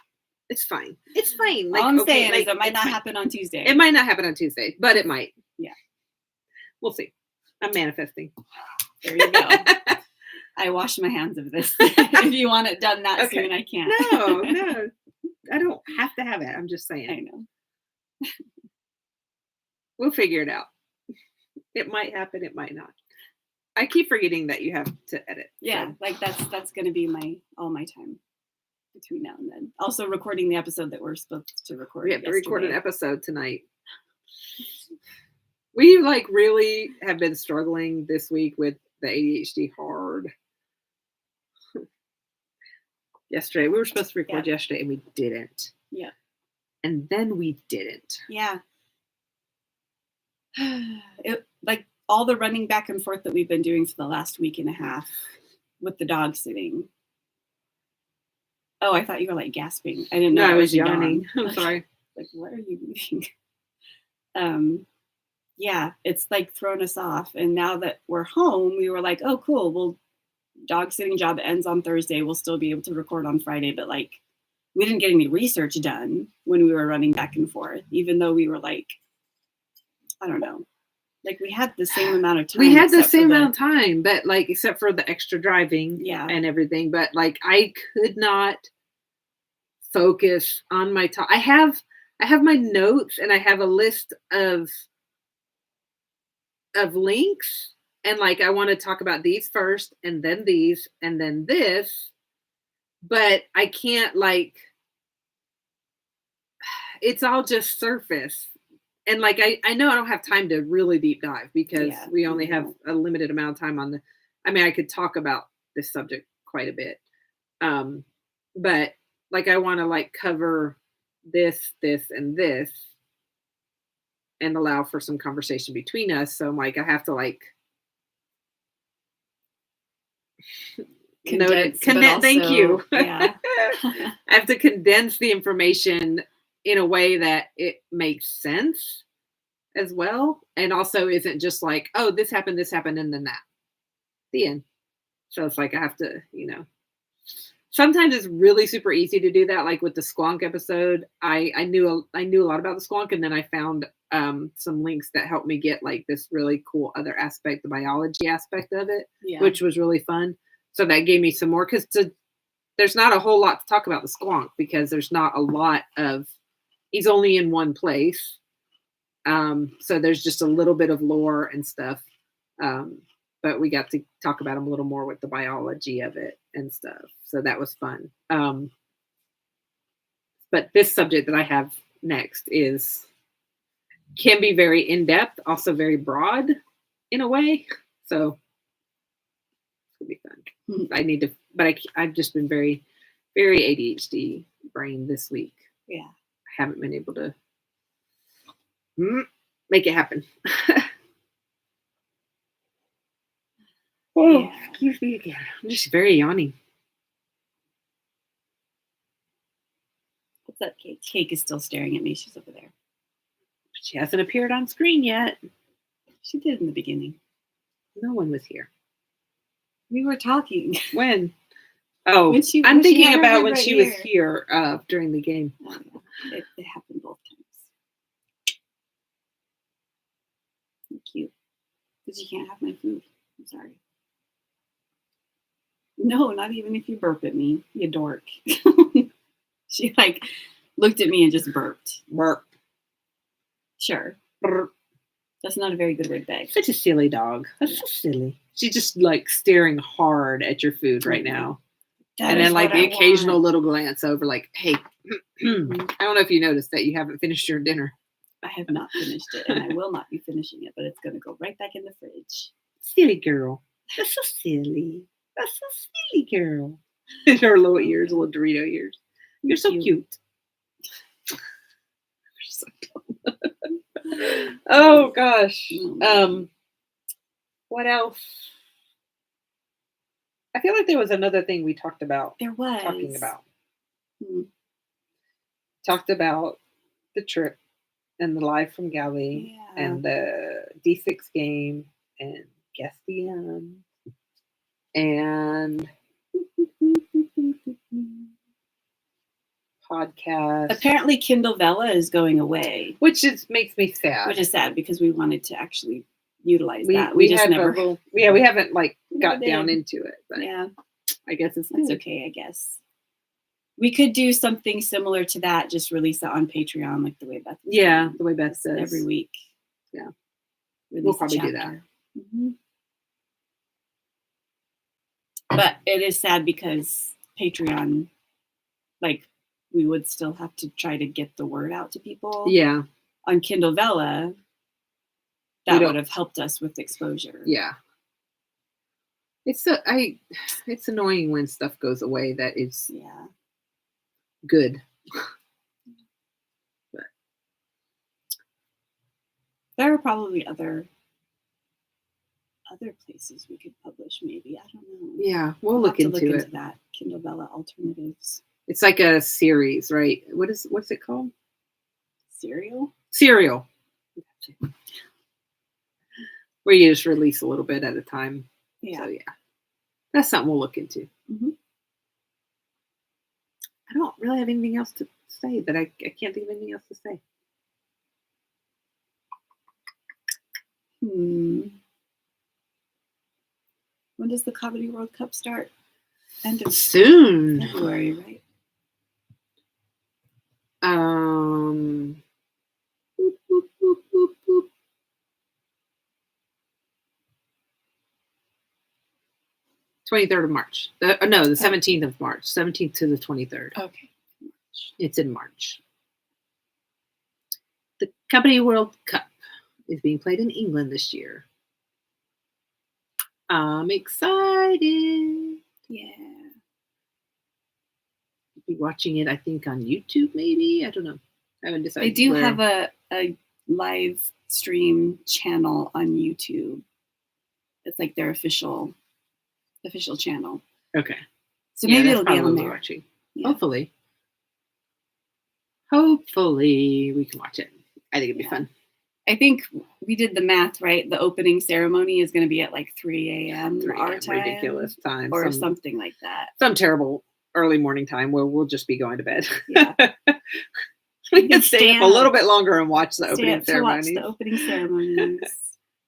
It's fine. It's fine. All I'm saying is it might not happen on Tuesday. It might not happen on Tuesday, but it might. Yeah. We'll see. I'm manifesting. There you go. I wash my hands of this. If you want it done that soon, I can't. No. I don't have to have it. I'm just saying. I know. We'll figure it out. It might happen. It might not. I keep forgetting that you have to edit. Yeah, so. Like that's going to be all my time between now and then. Also recording the episode that we're supposed to record. We have to record an episode tonight. We really have been struggling this week with the ADHD hard. Yesterday, we were supposed to record yesterday and we didn't. Yeah. And then we didn't. Yeah. Like all the running back and forth that we've been doing for the last week and a half with the dog sitting. Oh, I thought you were like gasping. I didn't know. No, I was yawning. I'm sorry. Like, what are you eating? Yeah, it's like thrown us off. And now that we're home, we were like, oh, cool. Well, dog sitting job ends on Thursday. We'll still be able to record on Friday. But like, we didn't get any research done when we were running back and forth, even though we were like, I don't know. Like we had the same amount of time. We had the same amount of time, but like, except for the extra driving and everything. But like, I could not focus on my talk. I have my notes and I have a list of links. And like, I want to talk about these first and then these and then this, but I can't it's all just surface. And like, I know I don't have time to really deep dive because we only have a limited amount of time on I could talk about this subject quite a bit. But like, I want to cover this, and this and allow for some conversation between us. So I'm like, I have to condense, thank you. Yeah. I have to condense the information in a way that it makes sense as well. And also isn't just like, oh, this happened, and then that. The end. So it's like, I have to, sometimes it's really super easy to do that. Like with the squonk episode, I knew a lot about the squonk, and then I found some links that helped me get like this really cool other aspect, the biology aspect of it, which was really fun. So that gave me some more, because there's not a whole lot to talk about the squonk because there's not a lot of, he's only in one place. So there's just a little bit of lore and stuff. But we got to talk about him a little more with the biology of it and stuff. So that was fun. But this subject that I have next can be very in-depth, also very broad in a way. So it's gonna be fun. I've just been very, very ADHD brain this week. Yeah. I haven't been able to make it happen. Excuse me again. I'm just very yawning. What's up, Kate? Cake is still staring at me. She's over there. She hasn't appeared on screen yet. She did in the beginning. No one was here. We were talking. When? Oh, I'm thinking about when she was here during the game. Oh, yeah. It happened both times. Because you can't have my food. I'm sorry. No, not even if you burp at me, you dork. She like looked at me and just burped. Burp. Sure. Burp. That's not a very good word bag. Such a silly dog. That's so silly. She's just like staring hard at your food right now. That And is then like what the I occasional want. little glance over like, hey, I don't know if you noticed that you haven't finished your dinner. I have not finished it, and I will not be finishing it, but it's going to go right back in the fridge. Silly girl. That's so silly. That's so silly girl. Her little ears, little Dorito ears. You're so cute. So oh gosh. What else? I feel like there was another thing we talked about. There was. Talking about. Hmm. Talked about the trip and the live from Galley and the D6 game and Guess the End and podcast. Apparently, Kindle Vella is going away, Which makes me sad. which is sad because we wanted to actually utilize we, that. we We just had never. we haven't like got Never down did. into it, but Yeah, I guess it's that's good. okay. I guess we could do something similar to that. Just release it on Patreon, like the way Beth. was Yeah, saying. the way Beth says. Every week. Yeah. Release We'll a probably do that. chapter. Mhm. But it is sad because Patreon, like, we would still have to try to get the word out to people. Yeah. On Kindle Vella, that would have helped us with exposure. Yeah. It's annoying when stuff goes away that is good. But there are probably other places we could publish, maybe. I don't know. Yeah, we'll look into that. Kindle Vella alternatives. It's like a series, right? What's it called? Serial? Serial. Where you just release a little bit at a time. Yeah. So yeah. That's something we'll look into. Mm-hmm. I don't really have anything else to say, but I can't think of anything else to say. When does the Comedy World Cup start? End of soon. February, right? Boop, boop, boop, boop, boop. 23rd of March. The 17th of March. 17th to the 23rd. Okay. It's in March. The Comedy World Cup is being played in England this year. I'm excited. Yeah. I'll be watching it, I think, on YouTube, maybe. I don't know. I haven't decided. They do have a live stream channel on YouTube. It's like their official channel. Okay. So maybe it'll be on there. Watching. Yeah. Hopefully we can watch it. I think it'd be fun. I think we did the math right. The opening ceremony is going to be at like 3 a.m. our time, ridiculous time, or something like that. Some terrible early morning time where we'll just be going to bed. Yeah. We can stay up a little bit longer and watch the opening ceremony. Watch the opening ceremonies.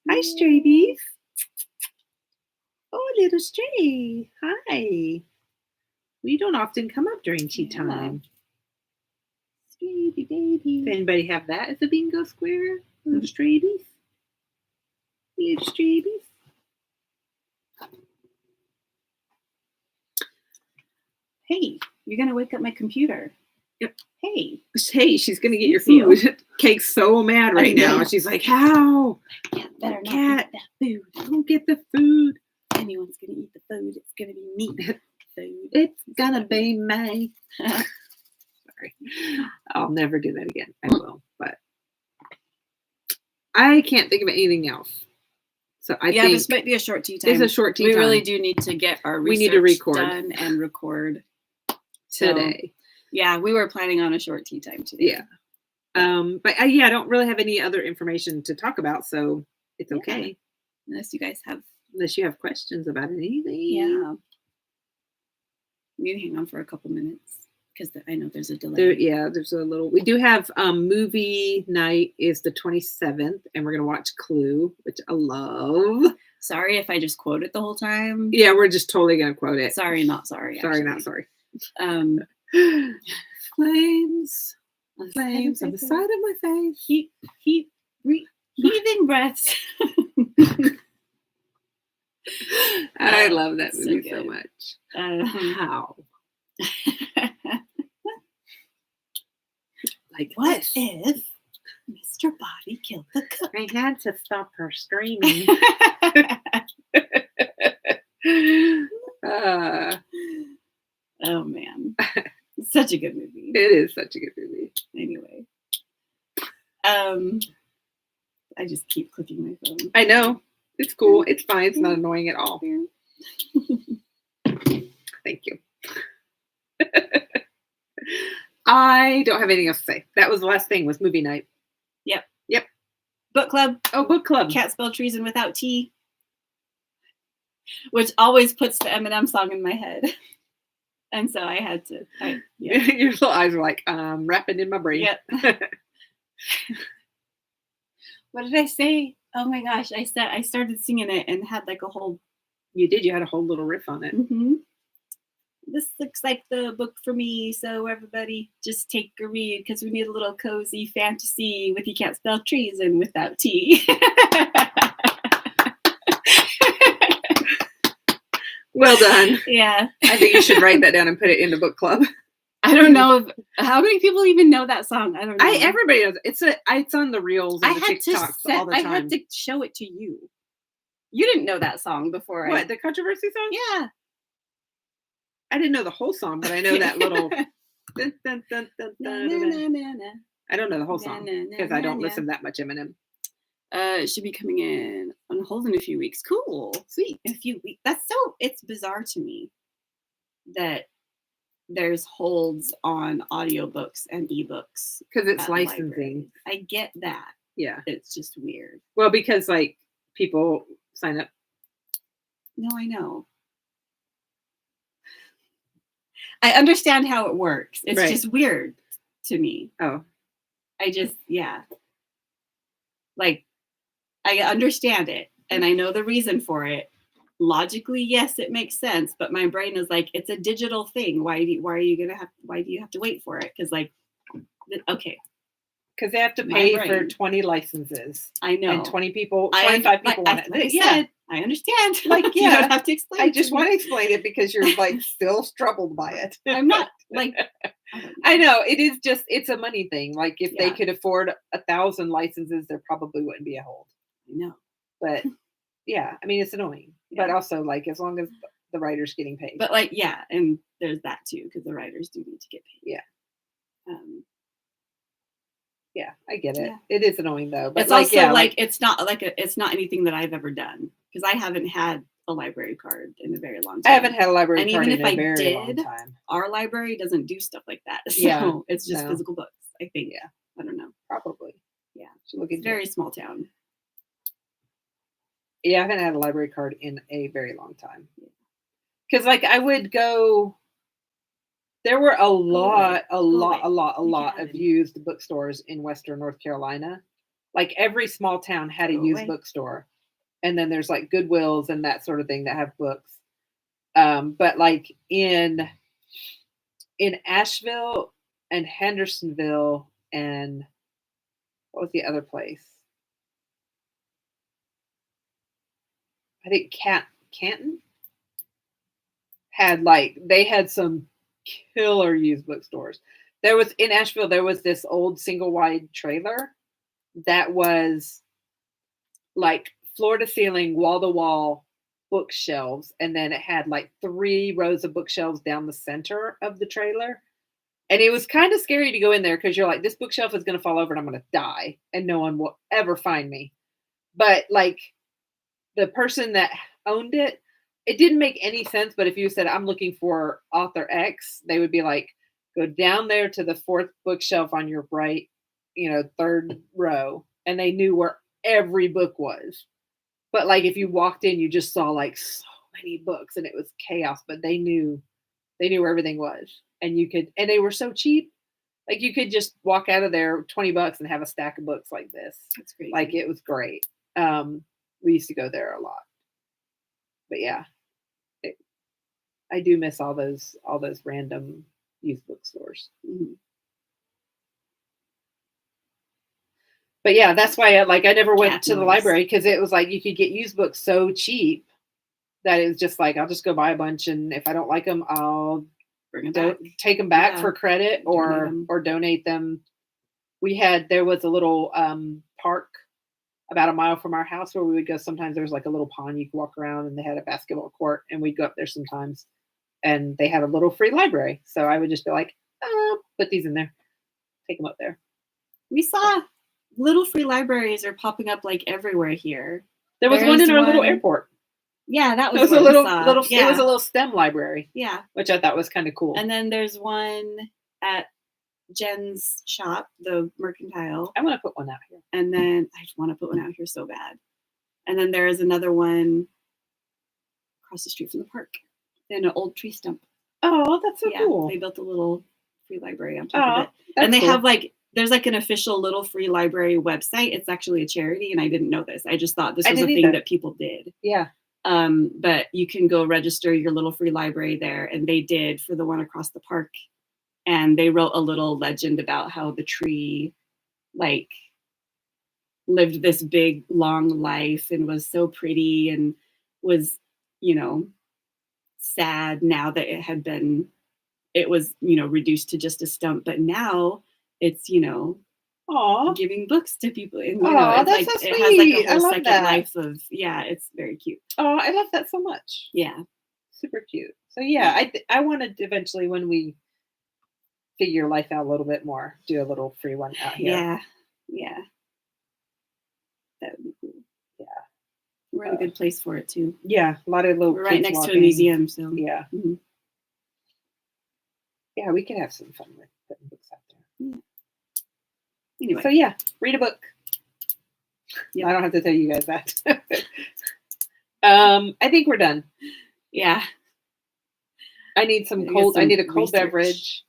Hi, stray beef. Oh, little stray. Hi. We don't often come up during tea time. Stray baby. Does anybody have that as a bingo square? Little stray beef. Little stray beef. Hey, you're going to wake up my computer. Yep. Hey, she's going to get your food. Kate's so mad right now. She's like, how? Better Cat, not eat that food. don't get the food. Anyone's going to eat the food. It's going to be me. Food. It's going to be me. Sorry. I'll never do that again. I will. But I can't think of anything else. So I think this might be a short tea time. It's a short tea time. We really do need to get our research we need to record done and record today. Yeah, we were planning on a short tea time today. Yeah. But I don't really have any other information to talk about, so it's okay. Unless you have questions about anything. Yeah. We can hang on for a couple minutes. because I know there's a delay. There's a little. We do have movie night is the 27th, and we're gonna watch Clue, which I love. Sorry if I just quote it the whole time. Yeah, we're just totally gonna quote it. Sorry, not sorry. Sorry, actually. not sorry. Flames on the side of my face. Heaving breaths. I love that So movie so good. much. How? Like What this. if Mr. Body killed the cook? I had to stop her screaming. Oh man, it's such a good movie. It is such a good movie. Anyway, I just keep clicking my phone. I know. It's cool. It's fine. It's not annoying at all. Thank you. I don't have anything else to say. That was the last thing, was movie night. Yep. Book club. Oh, book club. Can't spell treason without T. Which always puts the Eminem song in my head. And so I had to. Your little eyes were like, wrapping in my brain. Yep. What did I say? Oh my gosh. I started singing it and had like a whole. You did. You had a whole little riff on it. Mm-hmm. This looks like the book for me, so everybody just take a read because we need a little cozy fantasy with You Can't Spell Treason without T. Well done. Yeah. I think you should write that down and put it in the book club. I don't know how many people even know that song. I don't know. Everybody knows. It's on the reels and the TikToks all the time. I had to show it to you. You didn't know that song before. What, the controversy song? Yeah. I didn't know the whole song, but I know that little. Dun, dun, dun, dun, dun, dun, dun. I don't know the whole song because I don't listen that much Eminem. It should be coming in on hold in a few weeks. Cool. Sweet. In a few weeks. It's bizarre to me that there's holds on audiobooks and ebooks. Because it's at licensing. libraries. I get that. Yeah. It's just weird. Well, because like people sign up. No, I know. I understand how it works. It's just weird to me. Oh. Like, I understand it and I know the reason for it. Logically, yes, it makes sense, but my brain is like, it's a digital thing. Why do you have to wait for it? Because like, okay. Because they have to pay for 20 licenses. I know. And 25 people want it. I understand. Like, you don't have to explain. I just want to explain it because you're like still troubled by it. I'm not like. I know it is just, it's a money thing. Like if they could afford 1,000 licenses, there probably wouldn't be a hold. I know. But yeah, I mean, it's annoying, but also like as long as the writer's getting paid. But like, yeah. And there's that too, because the writers do need to get paid. Yeah. Yeah, I get it. Yeah. It is annoying though. But it's like, also like it's not like it's not anything that I've ever done because I haven't had a library card in a very long time. I haven't had a library and card even in if a very did, long time. Our library doesn't do stuff like that. So it's just physical books, I think. Yeah. I don't know. Probably. Yeah. It's very small town. Yeah, I haven't had a library card in a very long time. Because like I would go. There were a lot of used bookstores in Western North Carolina. Like every small town had a used bookstore. And then there's like Goodwills and that sort of thing that have books. But like in Asheville and Hendersonville and what was the other place? I think Canton had they had some killer used bookstores. There was in Asheville, there was this old single wide trailer that was like floor to ceiling, wall to wall bookshelves. And then it had like 3 rows of bookshelves down the center of the trailer. And it was kind of scary to go in there because you're like, this bookshelf is going to fall over and I'm going to die and no one will ever find me. But like the person that owned it, it didn't make any sense. But if you said, I'm looking for author X, they would be like, go down there to the 4th bookshelf on your right, 3rd row. And they knew where every book was. But like, if you walked in, you just saw like so many books and it was chaos, but they knew where everything was. and they were so cheap. Like you could just walk out of there $20 and have a stack of books like this. That's great. Like it was great. We used to go there a lot. But yeah, I do miss all those random used bookstores. Mhm. But yeah, that's why I never went Cat to the noise. library, because it was like you could get used books so cheap that it was just like I'll just go buy a bunch, and if I don't like them, I'll Bring it back. take them back Yeah. for credit Donate 'em. or donate them. There was a little park about a mile from our house where we would go. Sometimes there was like a little pond you could walk around, and they had a basketball court, and we'd go up there sometimes, and they had a little free library. So I would just be like, put these in there, take them up there. We saw little free libraries are popping up like everywhere here. There was one There's in our little one- airport. Yeah, that It was was what a we little saw. It was Yeah. a little STEM library, Yeah. which I thought was kind of cool. And then there's one at Jen's shop, the Mercantile. I want to put one out here. And then I just want to put one out here so bad. And then there is another one across the street from the park in an old tree stump. Oh, that's so Yeah, cool. they built a little free library on top of Oh, it. that's And they cool. have there's an official little free library website. It's actually a charity, and I didn't know this. I just thought this I was a didn't thing either. that people did. Yeah. But you can go register your little free library there, and they did for the one across the park. And they wrote a little legend about how the tree lived this big long life and was so pretty, and was, sad now that it was reduced to just a stump, but now it's Aw. giving books to people, and Aw, it's that's so it has sweet. a I whole love second that. life of it's very cute. Oh, I love that so much. Yeah. Super cute. So yeah, I wanted to eventually, when we figure life out a little bit more, do a little free one out here. Yeah, that would be cool. Yeah. We're in a good place for it too. Yeah, a lot of little We're right kids next to a walking. museum, so Yeah. Mhm. Yeah, we could have some fun with putting books out there. Anyway, So yeah, read a book. Yep. I don't have to tell you guys that. I think we're done. yeah, I need some Gotta get cold. I some need a cold research. beverage.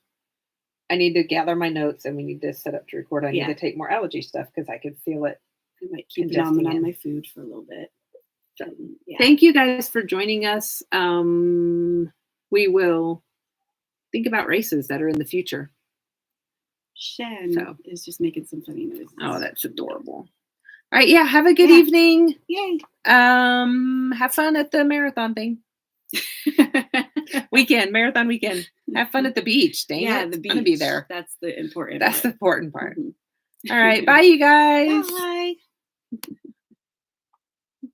I need to gather my notes, and we need to set up to record. I need Yeah. to take more allergy stuff because I could feel it. I might keep Congesting an it. on my food for a little bit. So, Yeah. Thank you guys for joining us. We will think about races that are in the future. Shen So. is just making some funny noises. Oh, that's adorable. All right, yeah. Have a good Yeah. evening. Yay! Have fun at the marathon thing. Marathon weekend. Have fun at the beach. Dang yeah, it. the It's beach. gonna be there. That's the important. That's the part. important part. Mhm. All right. Bye, you guys. Bye.